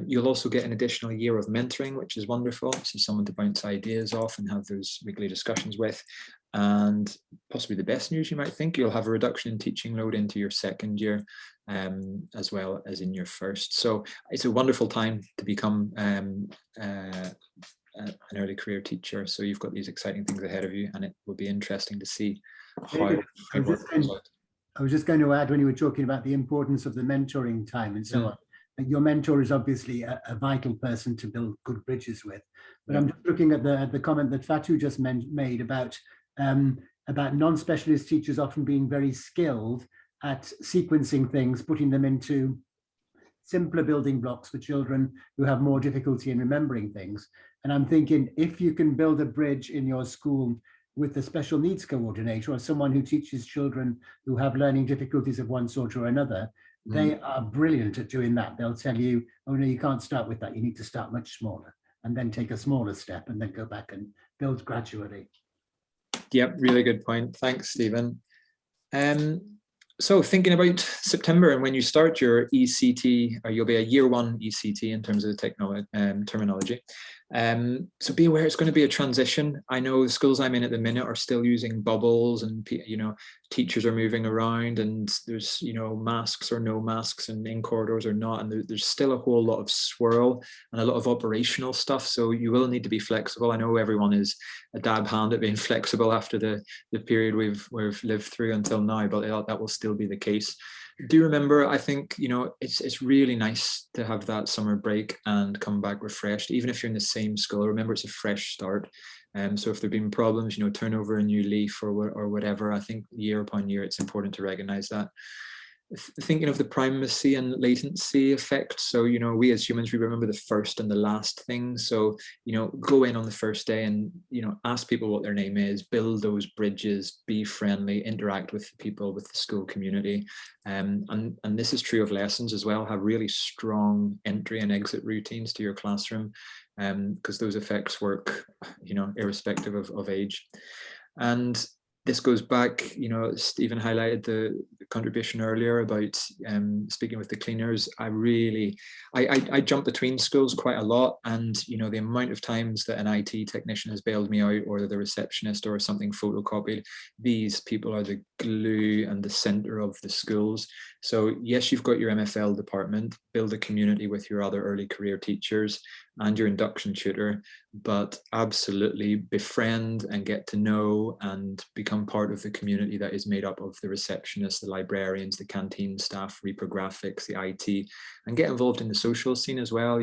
You'll also get an additional year of mentoring, which is wonderful. So someone to bounce ideas off and have those weekly discussions with. And possibly the best news you might think, you'll have a reduction in teaching load into your second year, as well as in your first. So it's a wonderful time to become an early career teacher. So you've got these exciting things ahead of you, and it will be interesting to see how David, it works out. I was just going to add, when you were talking about the importance of the mentoring time and so on, that your mentor is obviously a vital person to build good bridges with. But I'm just looking at the comment that Fatu just made about non-specialist teachers often being very skilled at sequencing things, putting them into simpler building blocks for children who have more difficulty in remembering things. And I'm thinking, if you can build a bridge in your school with the special needs coordinator or someone who teaches children who have learning difficulties of one sort or another, they are brilliant at doing that. They'll tell you, oh no, you can't start with that. You need to start much smaller and then take a smaller step and then go back and build gradually. Yep, really good point. Thanks, Stephen. So thinking about September and when you start your ECT, or you'll be a year one ECT in terms of the terminology. So be aware it's going to be a transition. I know the schools I'm in at the minute are still using bubbles, and teachers are moving around, and there's masks or no masks, and in corridors or not, and there's still a whole lot of swirl and a lot of operational stuff. So you will need to be flexible. I know everyone is a dab hand at being flexible after the period we've lived through until now, but that will still be the case. Do remember, I think, it's really nice to have that summer break and come back refreshed, even if you're in the same school. Remember, it's a fresh start. So if there've been problems, turn over a new leaf or whatever, I think year upon year, it's important to recognize that. Thinking of the primacy and latency effect. So, we as humans, we remember the first and the last thing. So, go in on the first day and, ask people what their name is, build those bridges, be friendly, interact with the people, with the school community. And this is true of lessons as well. Have really strong entry and exit routines to your classroom, because those effects work, irrespective of age. And this goes back, Stephen highlighted the contribution earlier about speaking with the cleaners. I jump between schools quite a lot, and the amount of times that an IT technician has bailed me out, or the receptionist, or something photocopied, these people are the glue and the center of the schools. So yes, you've got your MFL department, build a community with your other early career teachers and your induction tutor, but absolutely befriend and get to know and become part of the community that is made up of the receptionists, the librarians, the canteen staff, reprographics, the IT, and get involved in the social scene as well.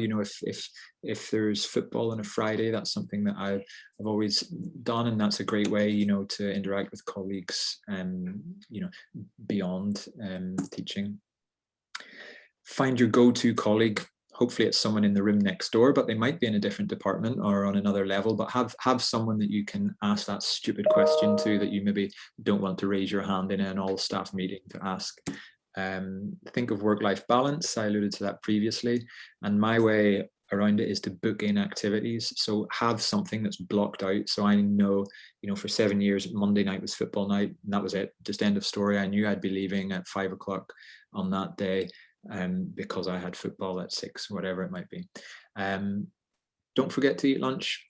If there's football on a Friday, that's something that I've always done, and that's a great way, to interact with colleagues, beyond teaching. Find your go-to colleague. Hopefully it's someone in the room next door, but they might be in a different department or on another level, but have someone that you can ask that stupid question to that you maybe don't want to raise your hand in an all staff meeting to ask. Think of work-life balance. I alluded to that previously, and my way around it is to book in activities. So have something that's blocked out. So I know, for 7 years, Monday night was football night, and that was it, just end of story. I knew I'd be leaving at 5 o'clock on that day, because I had football at 6, whatever it might be. Don't forget to eat lunch.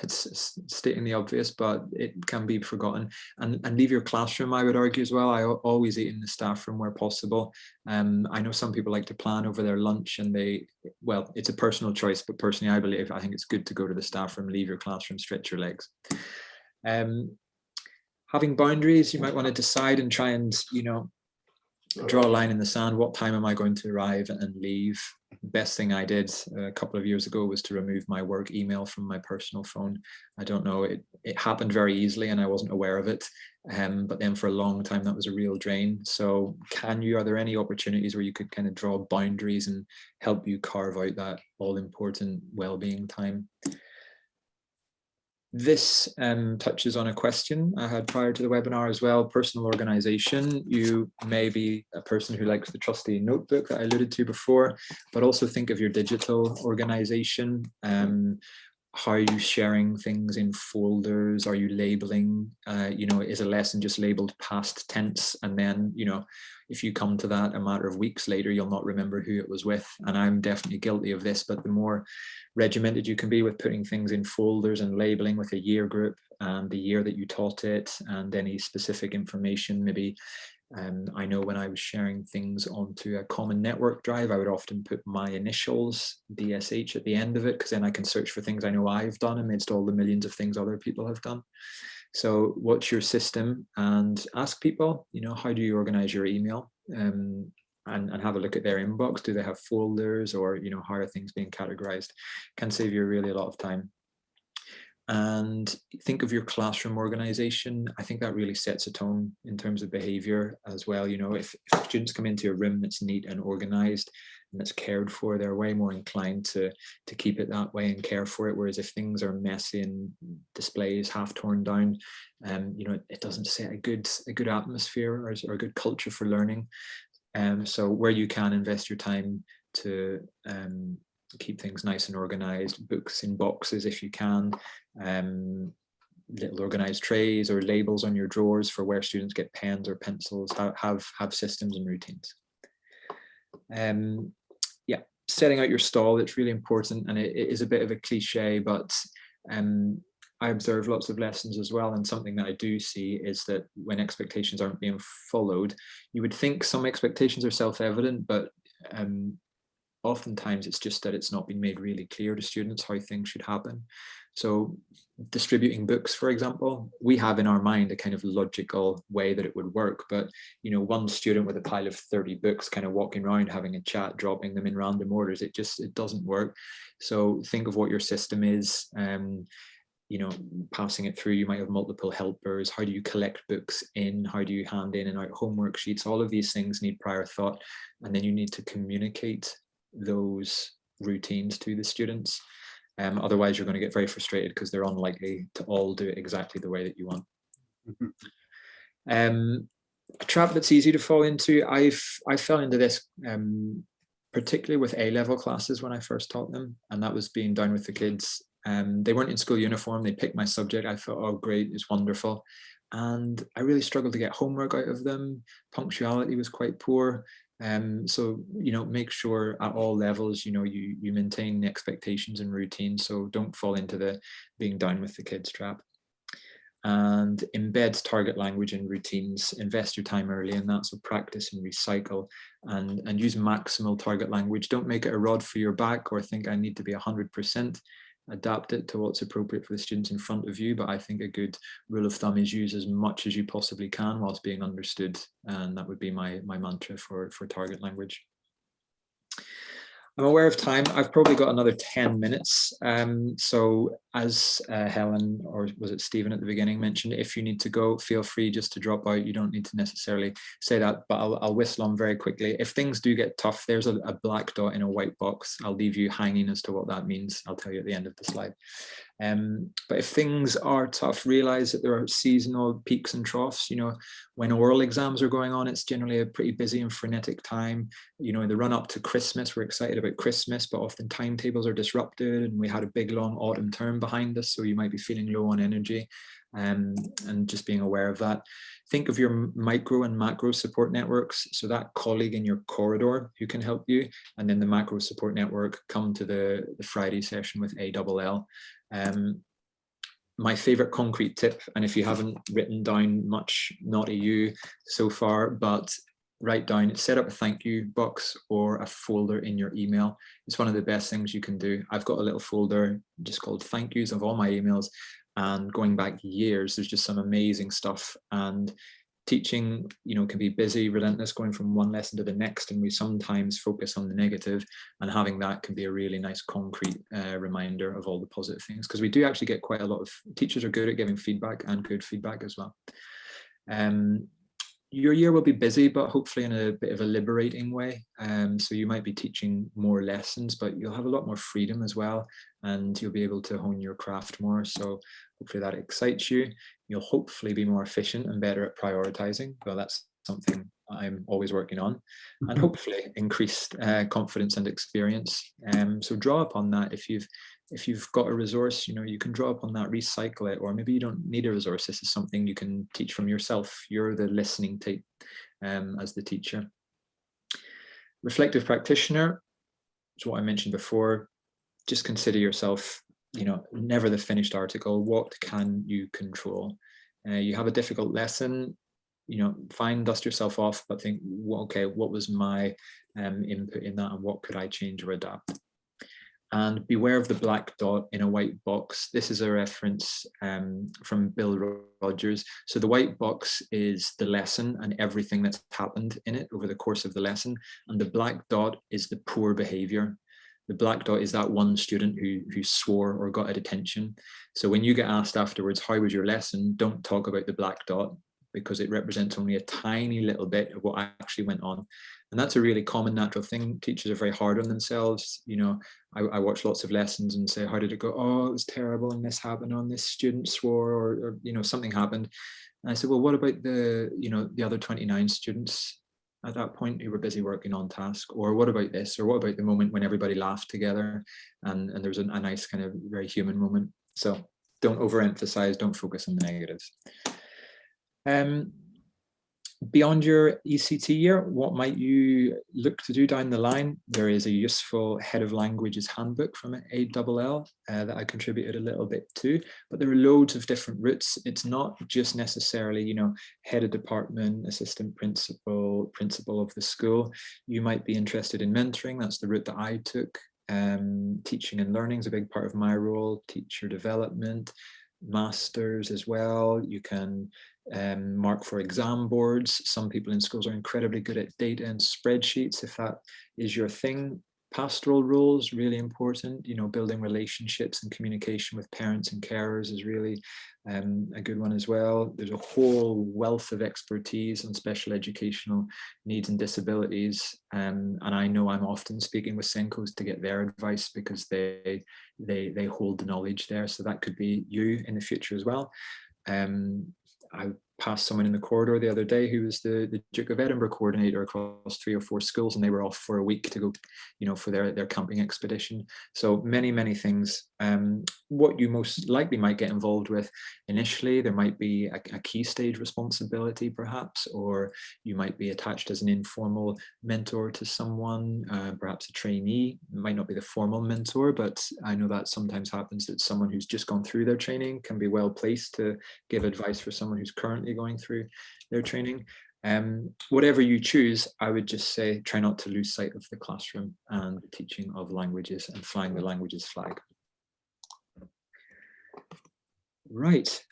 It's stating the obvious, but it can be forgotten. And leave your classroom, I would argue as well. I always eat in the staff room where possible. I know some people like to plan over their lunch, and it's a personal choice, but personally, I think it's good to go to the staff room, leave your classroom, stretch your legs. Having boundaries, you might want to decide and try and, draw a line in the sand. What time am I going to arrive and leave? Best thing I did a couple of years ago was to remove my work email from my personal phone. I don't know, it happened very easily and I wasn't aware of it. But then for a long time, that was a real drain. So are there any opportunities where you could kind of draw boundaries and help you carve out that all important well-being time? This touches on a question I had prior to the webinar as well. Personal organization. You may be a person who likes the trusty notebook that I alluded to before, but also think of your digital organization. How are you sharing things in folders? Are you labeling? Is a lesson just labeled past tense? And then, if you come to that a matter of weeks later, you'll not remember who it was with. And I'm definitely guilty of this, but the more regimented you can be with putting things in folders and labeling with a year group, and the year that you taught it and any specific information. Maybe I know when I was sharing things onto a common network drive, I would often put my initials, DSH, at the end of it, because then I can search for things I know I've done amidst all the millions of things other people have done. So what's your system? And ask people, how do you organize your email? And have a look at their inbox. Do they have folders, or how are things being categorized? Can save you really a lot of time. And think of your classroom organization. I think that really sets a tone in terms of behavior as well. If students come into a room that's neat and organized and that's cared for, they're way more inclined to keep it that way and care for it. Whereas if things are messy and displays half torn down, it doesn't set a good atmosphere or a good culture for learning. So where you can, invest your time to keep things nice and organized, books in boxes if you can, little organized trays or labels on your drawers for where students get pens or pencils. Have systems and routines. Setting out your stall, it's really important, and it is a bit of a cliche, but I observe lots of lessons as well, and something that I do see is that when expectations aren't being followed, you would think some expectations are self-evident, but oftentimes it's just that it's not been made really clear to students how things should happen. So distributing books, for example, we have in our mind a kind of logical way that it would work, but one student with a pile of 30 books kind of walking around having a chat, dropping them in random orders, it doesn't work. So think of what your system is. Passing it through, you might have multiple helpers. How do you collect books in? How do you hand in and out homework sheets? All of these things need prior thought, and then you need to communicate those routines to the students. Otherwise, you're going to get very frustrated because they're unlikely to all do it exactly the way that you want. A trap that's easy to fall into, I fell into this particularly with A-level classes when I first taught them, and that was being down with the kids. They weren't in school uniform. They picked my subject. I thought, oh, great, it's wonderful. And I really struggled to get homework out of them. Punctuality was quite poor. So, make sure at all levels, you maintain the expectations and routines. So don't fall into the being down with the kids trap. And embed target language in routines. Invest your time early in that. So practice and recycle, and use maximal target language. Don't make it a rod for your back or think I need to be 100%. Adapt it to what's appropriate for the students in front of you. But I think a good rule of thumb is use as much as you possibly can whilst being understood. And that would be my mantra for target language. I'm aware of time. I've probably got another 10 minutes. So as Helen, or was it Stephen at the beginning, mentioned, if you need to go, feel free just to drop out. You don't need to necessarily say that, but I'll whistle on very quickly. If things do get tough, there's a black dot in a white box. I'll leave you hanging as to what that means. I'll tell you at the end of the slide. But if things are tough, realize that there are seasonal peaks and troughs. When oral exams are going on, it's generally a pretty busy and frenetic time. In the run up to Christmas, we're excited about Christmas, but often timetables are disrupted, and we had a big long autumn term behind us, so you might be feeling low on energy, and just being aware of that. Think of your micro and macro support networks. So that colleague in your corridor who can help you, and then the macro support network. Come to the Friday session with ALL. My favorite concrete tip, and if you haven't written down much, not a you so far, but write down, set up a thank you box or a folder in your email. It's one of the best things you can do. I've got a little folder just called thank yous of all my emails, and going back years, there's just some amazing stuff. And teaching, can be busy, relentless, going from one lesson to the next, and we sometimes focus on the negative, and having that can be a really nice concrete reminder of all the positive things, because we do actually get quite a lot of teachers are good at giving feedback, and good feedback as well. Your year will be busy, but hopefully in a bit of a liberating way. So you might be teaching more lessons, but you'll have a lot more freedom as well, and you'll be able to hone your craft more. So hopefully that excites you. You'll hopefully be more efficient and better at prioritizing. Well, that's something I'm always working on, and hopefully increased confidence and experience. So draw upon that. If you've got a resource, you can draw upon that, recycle it, or maybe you don't need a resource. This is something you can teach from yourself. You're the listening tape as the teacher. Reflective practitioner is what I mentioned before. Just consider yourself never the finished article. What can you control? You have a difficult lesson, fine, dust yourself off, but think, well, okay, what was my input in that, and what could I change or adapt? And beware of the black dot in a white box. This is a reference from Bill Rogers. So the white box is the lesson and everything that's happened in it over the course of the lesson. And the black dot is the poor behavior. The black dot is that one student who swore or got a detention. So when you get asked afterwards, how was your lesson? Don't talk about the black dot, because it represents only a tiny little bit of what actually went on. And that's a really common natural thing. Teachers are very hard on themselves. I watch lots of lessons and say, how did it go? Oh, it was terrible, and this happened, on this student swore, or something happened. And I said, well, what about the other 29 students at that point who were busy working on task? Or what about this? Or what about the moment when everybody laughed together and there was a nice kind of very human moment? So don't overemphasize, don't focus on the negatives. Beyond your ECT year, what might you look to do down the line? There is a useful Head of Languages handbook from ALL that I contributed a little bit to, but there are loads of different routes. It's not just necessarily, head of department, assistant principal, principal of the school. You might be interested in mentoring. That's the route that I took. Teaching and learning is a big part of my role, teacher development, masters as well. You can mark for exam boards. Some people in schools are incredibly good at data and spreadsheets, if that is your thing. Pastoral roles, really important. Building relationships and communication with parents and carers is really a good one as well. There's a whole wealth of expertise on special educational needs and disabilities, and I know I'm often speaking with Senkos to get their advice, because they hold the knowledge there. So that could be you in the future as well. I passed someone in the corridor the other day who was the Duke of Edinburgh coordinator across 3 or 4 schools, and they were off for a week to go, for their camping expedition. So many things. What you most likely might get involved with initially, there might be a key stage responsibility perhaps, or you might be attached as an informal mentor to someone, perhaps a trainee. It might not be the formal mentor, but I know that sometimes happens, that someone who's just gone through their training can be well placed to give advice for someone who's currently going through their training. Whatever you choose, I would just say try not to lose sight of the classroom and the teaching of languages and flying the languages flag. Right.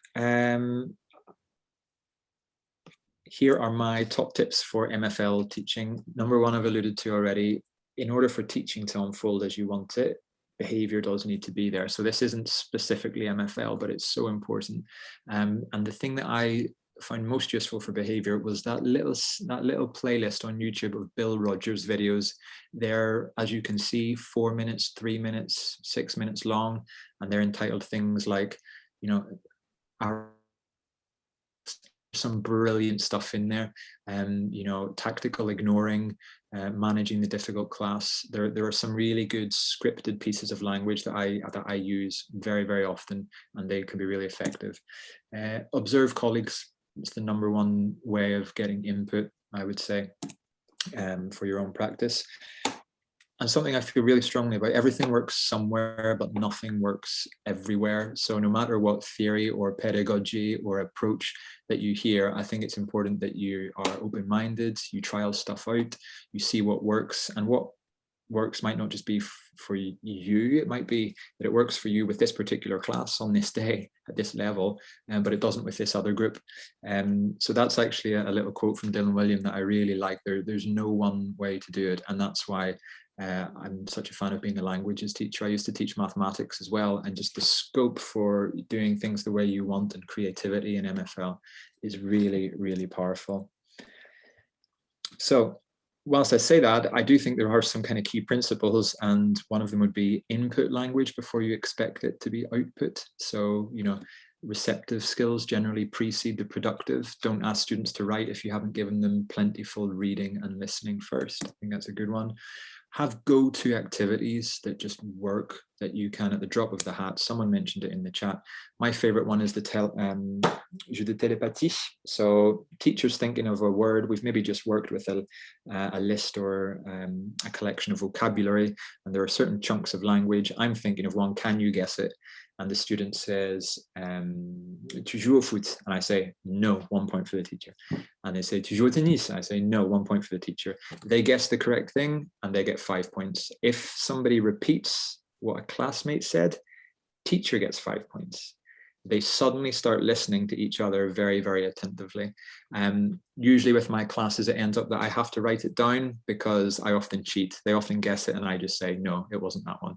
Here are my top tips for MFL teaching. Number 1, I've alluded to already. In order for teaching to unfold as you want it, behavior does need to be there. So this isn't specifically MFL, but it's so important. And the thing that I found most useful for behavior was that little playlist on YouTube of Bill Rogers videos. They're, as you can see, 4 minutes, 3 minutes, 6 minutes long, and they're entitled things like, some brilliant stuff in there, tactical ignoring, managing the difficult class. There are some really good scripted pieces of language that I use very often, and they can be really effective. Observe colleagues. It's the number 1 way of getting input, I would say, for your own practice. And something I feel really strongly about, everything works somewhere, but nothing works everywhere. So no matter what theory or pedagogy or approach that you hear, I think it's important that you are open-minded, you trial stuff out, you see what works, and what works might not just be for you, it might be that it works for you with this particular class on this day at this level, but it doesn't with this other group. So that's actually a little quote from Dylan William that I really like. There's no one way to do it, and that's why I'm such a fan of being a languages teacher. I used to teach mathematics as well, and just the scope for doing things the way you want and creativity in MFL is really powerful. So whilst I say that, I do think there are some kind of key principles, and one of them would be input language before you expect it to be output. So, receptive skills generally precede the productive. Don't ask students to write if you haven't given them plentiful reading and listening first. I think that's a good one. Have go-to activities that just work, that you can, at the drop of the hat, someone mentioned it in the chat. My favorite one is the jeu de télépathie. So teachers thinking of a word, we've maybe just worked with a list or a collection of vocabulary, and there are certain chunks of language. I'm thinking of one, can you guess it? And the student says, tu joues au foot? And I say, no, 1 point for the teacher. And they say, tu joues au tennis? I say, no, 1 point for the teacher. They guess the correct thing and they get 5 points. If somebody repeats what a classmate said, teacher gets 5 points. They suddenly start listening to each other very, very attentively. Usually with my classes, it ends up that I have to write it down because I often cheat. They often guess it and I just say, no, it wasn't that one.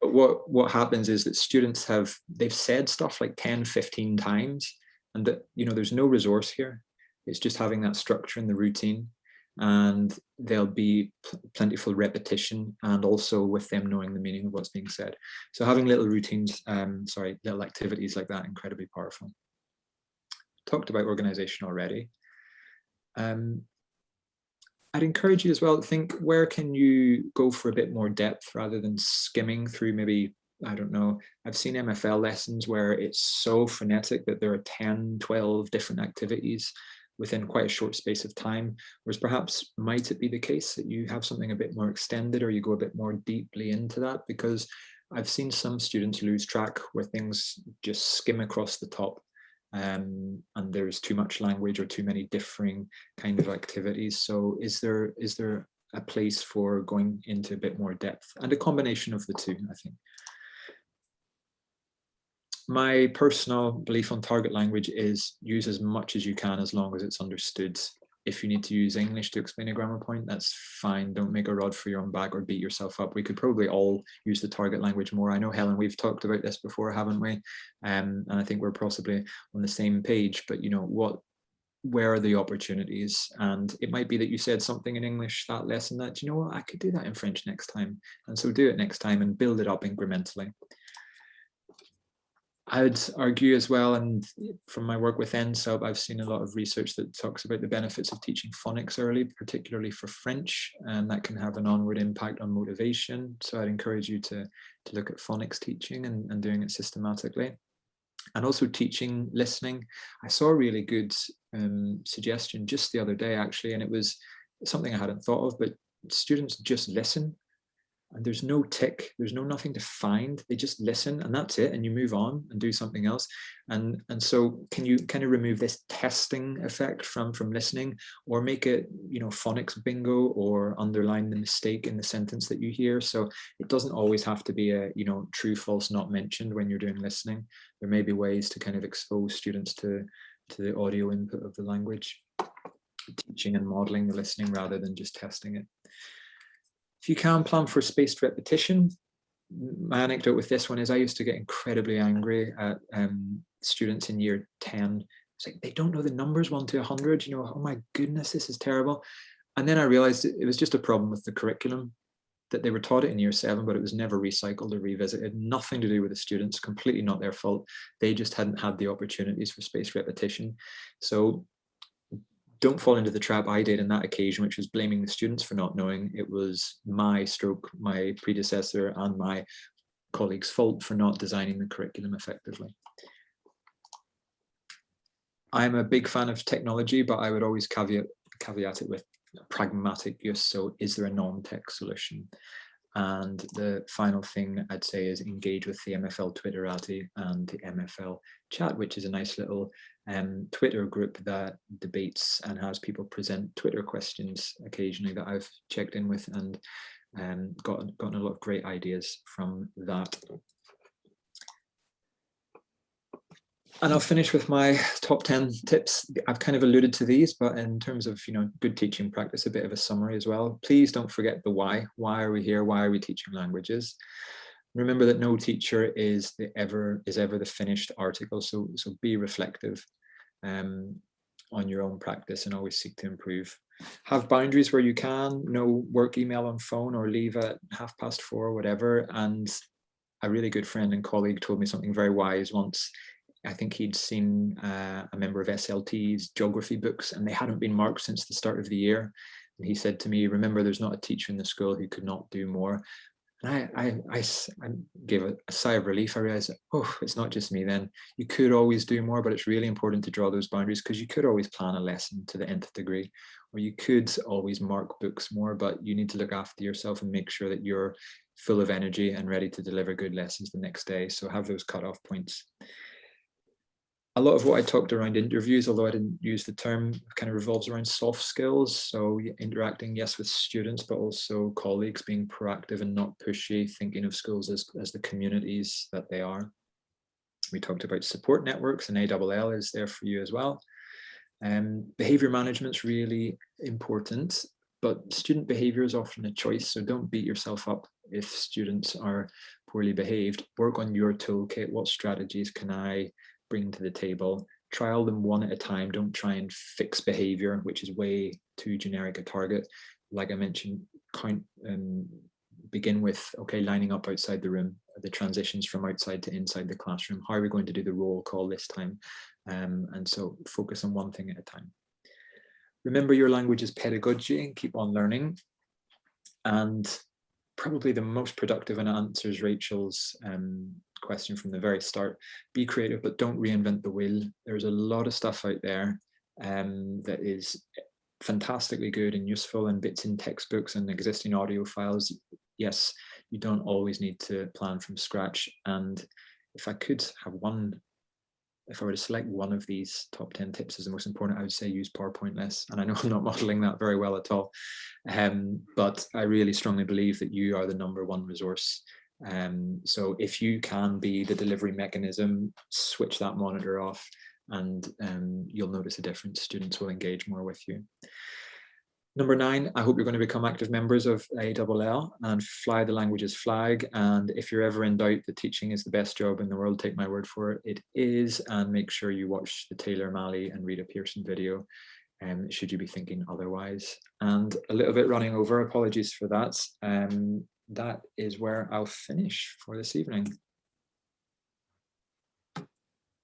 But what happens is that students they've said stuff like 10, 15 times, and that, you know, there's no resource here. It's just having that structure in the routine, and there'll be plentiful repetition, and also with them knowing the meaning of what's being said. So having little routines, little activities like that, incredibly powerful. Talked about organization already. I'd encourage you as well to think, where can you go for a bit more depth rather than skimming through maybe, I don't know, I've seen MFL lessons where it's so frenetic that there are 10, 12 different activities within quite a short space of time, whereas perhaps might it be the case that you have something a bit more extended, or you go a bit more deeply into that? Because I've seen some students lose track where things just skim across the top, and there's too much language or too many differing kind of activities. So is there a place for going into a bit more depth, and a combination of the two, I think. My personal belief on target language is use as much as you can as long as it's understood. If you need to use English to explain a grammar point, that's fine. Don't make a rod for your own back or beat yourself up. We could probably all use the target language more. I know, Helen, we've talked about this before, haven't we? And I think we're possibly on the same page, but you know, where are the opportunities? And it might be that you said something in English that lesson that, you know what, I could do that in French next time. And so do it next time and build it up incrementally. I would argue as well, and from my work with NSUB, I've seen a lot of research that talks about the benefits of teaching phonics early, particularly for French, and that can have an onward impact on motivation. So I'd encourage you to look at phonics teaching and doing it systematically. And also teaching listening. I saw a really good suggestion just the other day, actually, and it was something I hadn't thought of, but students just listen. And there's no tick, there's nothing to find. They just listen and that's it. And you move on and do something else. And so can you kind of remove this testing effect from listening, or make it, you know, phonics bingo, or underline the mistake in the sentence that you hear. So it doesn't always have to be a, you know, true, false, not mentioned when you're doing listening. There may be ways to kind of expose students to the audio input of the language, teaching and modeling the listening rather than just testing it. If you can plan for spaced repetition. My anecdote with this one is I used to get incredibly angry at students in year 10. It's like, they don't know the numbers 1 to 100, you know, oh my goodness, this is terrible. And then I realized it was just a problem with the curriculum, that they were taught it in year 7, but it was never recycled or revisited. Nothing to do with the students, completely not their fault. They just hadn't had the opportunities for spaced repetition. So don't fall into the trap I did in that occasion, which was blaming the students for not knowing. It was my predecessor and my colleagues' fault for not designing the curriculum effectively. I'm a big fan of technology, but I would always caveat it with pragmatic use. So is there a non-tech solution? And the final thing I'd say is engage with the MFL Twitterati and the MFL chat, which is a nice little Twitter group that debates and has people present Twitter questions occasionally that I've checked in with, and gotten a lot of great ideas from that. And I'll finish with my top 10 tips. I've kind of alluded to these, but in terms of, you know, good teaching practice, a bit of a summary as well. Please don't forget the why. Why are we here? Why are we teaching languages? Remember that no teacher is ever the finished article. So be reflective on your own practice and always seek to improve. Have boundaries where you can. No work email on phone, or leave at 4:30 or whatever. And a really good friend and colleague told me something very wise once. I think he'd seen a member of SLT's geography books, and they hadn't been marked since the start of the year. And he said to me, remember, there's not a teacher in the school who could not do more. And I gave a sigh of relief. I realized, oh, it's not just me then. You could always do more, but it's really important to draw those boundaries, because you could always plan a lesson to the nth degree, or you could always mark books more, but you need to look after yourself and make sure that you're full of energy and ready to deliver good lessons the next day. So have those cutoff points. A lot of what I talked around interviews, although I didn't use the term, kind of revolves around soft skills. So interacting, yes, with students, but also colleagues, being proactive and not pushy, thinking of schools as the communities that they are. We talked about support networks, and ALL is there for you as well. Behavior management is really important, but student behavior is often a choice. So don't beat yourself up if students are poorly behaved. Work on your toolkit. What strategies can I bring to the table? Trial them one at a time. Don't try and fix behavior, which is way too generic a target. Like I mentioned, begin with, okay, lining up outside the room, the transitions from outside to inside the classroom. How are we going to do the roll call this time? And so focus on one thing at a time. Remember, your language is pedagogy, and keep on learning. And probably the most productive, and answers Rachel's question from the very start, be creative, but don't reinvent the wheel. There's a lot of stuff out there that is fantastically good and useful, and bits in textbooks and existing audio files. Yes, you don't always need to plan from scratch. And if I could have if I were to select one of these top 10 tips as the most important, I would say use PowerPoint less. And I know I'm not modeling that very well at all, but I really strongly believe that you are the #1 resource. So if you can be the delivery mechanism, switch that monitor off, and you'll notice a difference. Students will engage more with you. Number 9, I hope you're going to become active members of ALL and fly the languages flag. And if you're ever in doubt that teaching is the best job in the world, take my word for it, it is. And make sure you watch the Taylor Malley and Rita Pearson video, should you be thinking otherwise. And a little bit running over, apologies for that. That is where I'll finish for this evening.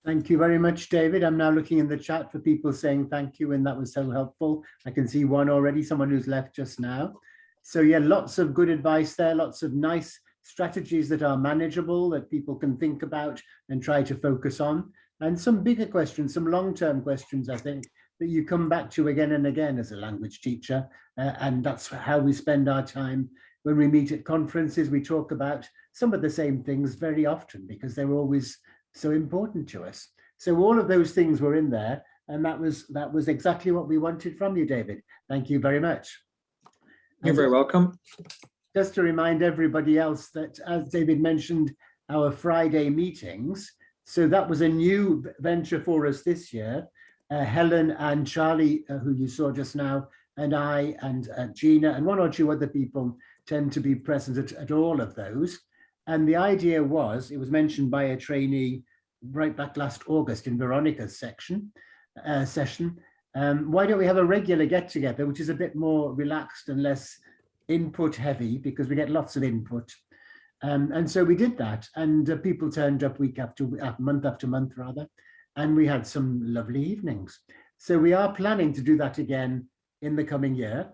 Thank you very much, David. I'm now looking in the chat for people saying thank you, and that was so helpful. I can see one already, someone who's left just now. So yeah, lots of good advice there, lots of nice strategies that are manageable, that people can think about and try to focus on. And some bigger questions, some long-term questions, I think, that you come back to again and again as a language teacher. And that's how we spend our time. When we meet at conferences, we talk about some of the same things very often, because they're always so important to us. So all of those things were in there, and that was exactly what we wanted from you, David. Thank you very much. You're very welcome. Just to remind everybody else that, as David mentioned, our Friday meetings, so that was a new venture for us this year. Helen and Charlie, who you saw just now, and I and Gina and one or two other people tend to be present at all of those. And the idea was, it was mentioned by a trainee right back last August in Veronica's session. Why don't we have a regular get together, which is a bit more relaxed and less input heavy, because we get lots of input. And so we did that, and people turned up month after month rather, and we had some lovely evenings. So we are planning to do that again in the coming year,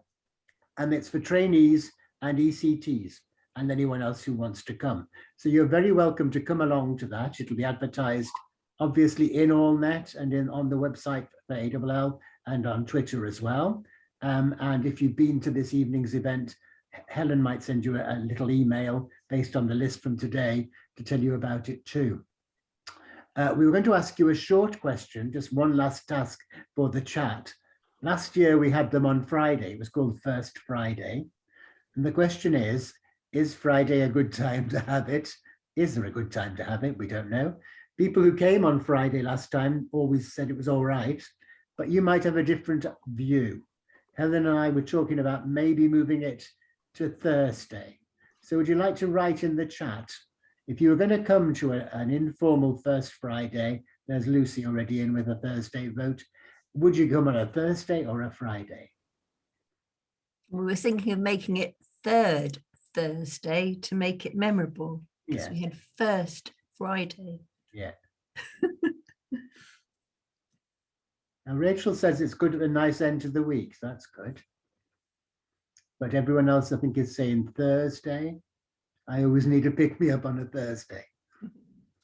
and it's for trainees and ECTs and anyone else who wants to come. So you're very welcome to come along to that. It'll be advertised obviously in AllNet and on the website for ALL and on Twitter as well. And if you've been to this evening's event, Helen might send you a little email based on the list from today to tell you about it too. We were going to ask you a short question, just one last task for the chat. Last year we had them on Friday. It was called First Friday. And the question is Friday a good time to have it? Is there a good time to have it? We don't know. People who came on Friday last time always said it was all right, but you might have a different view. Helen and I were talking about maybe moving it to Thursday. So would you like to write in the chat, if you were going to come to an informal First Friday, there's Lucy already in with a Thursday vote, would you come on a Thursday or a Friday? We were thinking of making it third Thursday to make it memorable, because we had First Friday. Yeah. Now Rachel says it's good at a nice end to the week. That's good. But everyone else, I think, is saying Thursday. I always need to pick me up on a Thursday.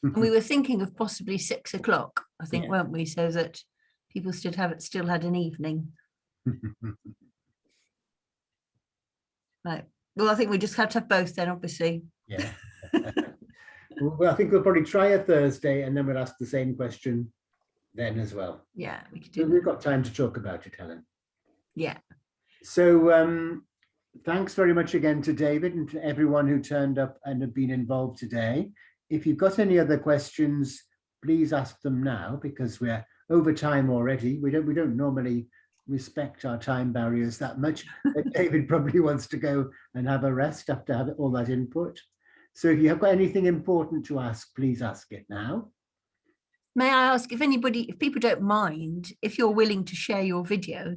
And we were thinking of possibly 6 o'clock, I think, Yeah. weren't we? So that people still had an evening. Right. Well, I think we just have to have both then, obviously. Yeah. Well, I think we'll probably try a Thursday and then we'll ask the same question then as well. Yeah, we could So do we've that. got time to talk about it, Helen. Yeah. So thanks very much again to David and to everyone who turned up and have been involved today. If you've got any other questions, please ask them now because we're over time already. We don't normally respect our time barriers that much. But David probably wants to go and have a rest after having all that input. So if you have got anything important to ask, please ask it now. May I ask if people don't mind, if you're willing to share your video,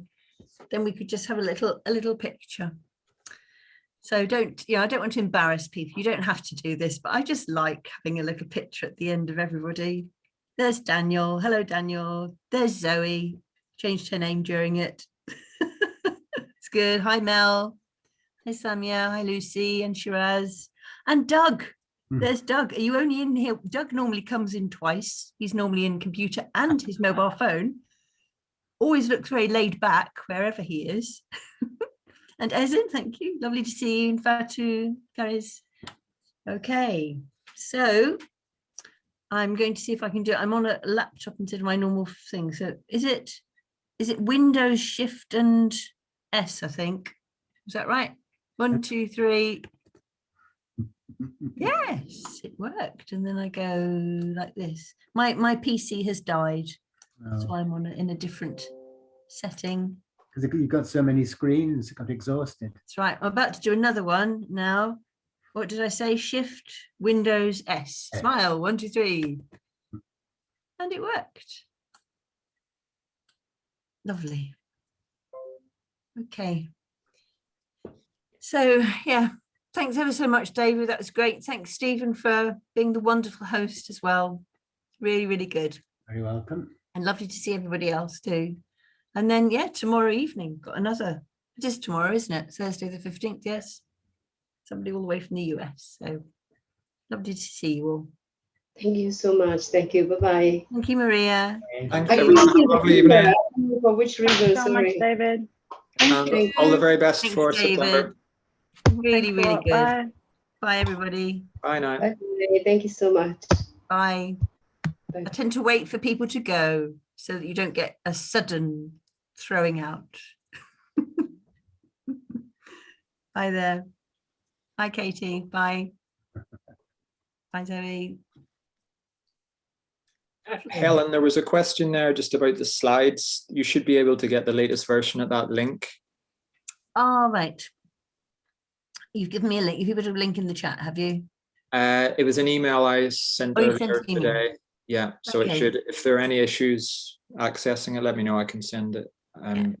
then we could just have a little picture. So I don't want to embarrass people. You don't have to do this, but I just like having a little picture at the end of everybody. There's Daniel. Hello, Daniel. There's Zoe. Changed her name during it. It's good. Hi, Mel. Hi, Samia. Hi, Lucy and Shiraz. And Doug. There's Doug. Are you only in here? Doug normally comes in twice. He's normally in computer and his mobile phone. Always looks very laid back wherever he is. And Ezin, thank you. Lovely to see you. And Fatu, Karis. Okay, so I'm going to see if I can do it. I'm on a laptop instead of my normal thing. So is it Windows Shift and S, I think. Is that right? 1, 2, 3. Yes, it worked. And then I go like this. My PC has died. So I'm in a different setting. Because you've got so many screens, it got exhausted. That's right. I'm about to do another one now. What did I say? Shift, Windows, S. Smile, 1, 2, 3. And it worked. Lovely. Okay. So, yeah, thanks ever so much, David. That was great. Thanks, Stephen, for being the wonderful host as well. Really, really good. Very welcome. And lovely to see everybody else too. And then, yeah, tomorrow evening, got another. It is tomorrow, isn't it? Thursday the 15th, yes. Somebody all the way from the US. So lovely to see you all. Thank you so much. Thank you. Bye-bye. Thank you, Maria. Thanks, everyone. Have a lovely evening. For which reason? So much, Sorry. David. And all the very best Thanks, for David. September. Really, Thanks a really lot. good. Bye. Bye, everybody. Bye now. Bye. Thank you so much. Bye. Bye. I tend to wait for people to go so that you don't get a sudden throwing out. Bye there. Bye, Katie. Bye. Bye, Zoe. Helen, there was a question there just about the slides. You should be able to get the latest version of that link. All right. You've given me a link. You've put a link in the chat, have you? It was an email I sent Oh, you earlier sent an email. today. Yeah, so Okay. it should, if there are any issues accessing it, let me know. I can send it. Well,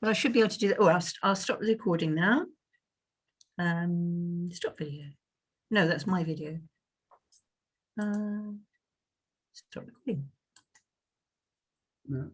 I should be able to do that. Oh, I'll stop the recording now. Stop video. No, that's my video. Stop recording. No.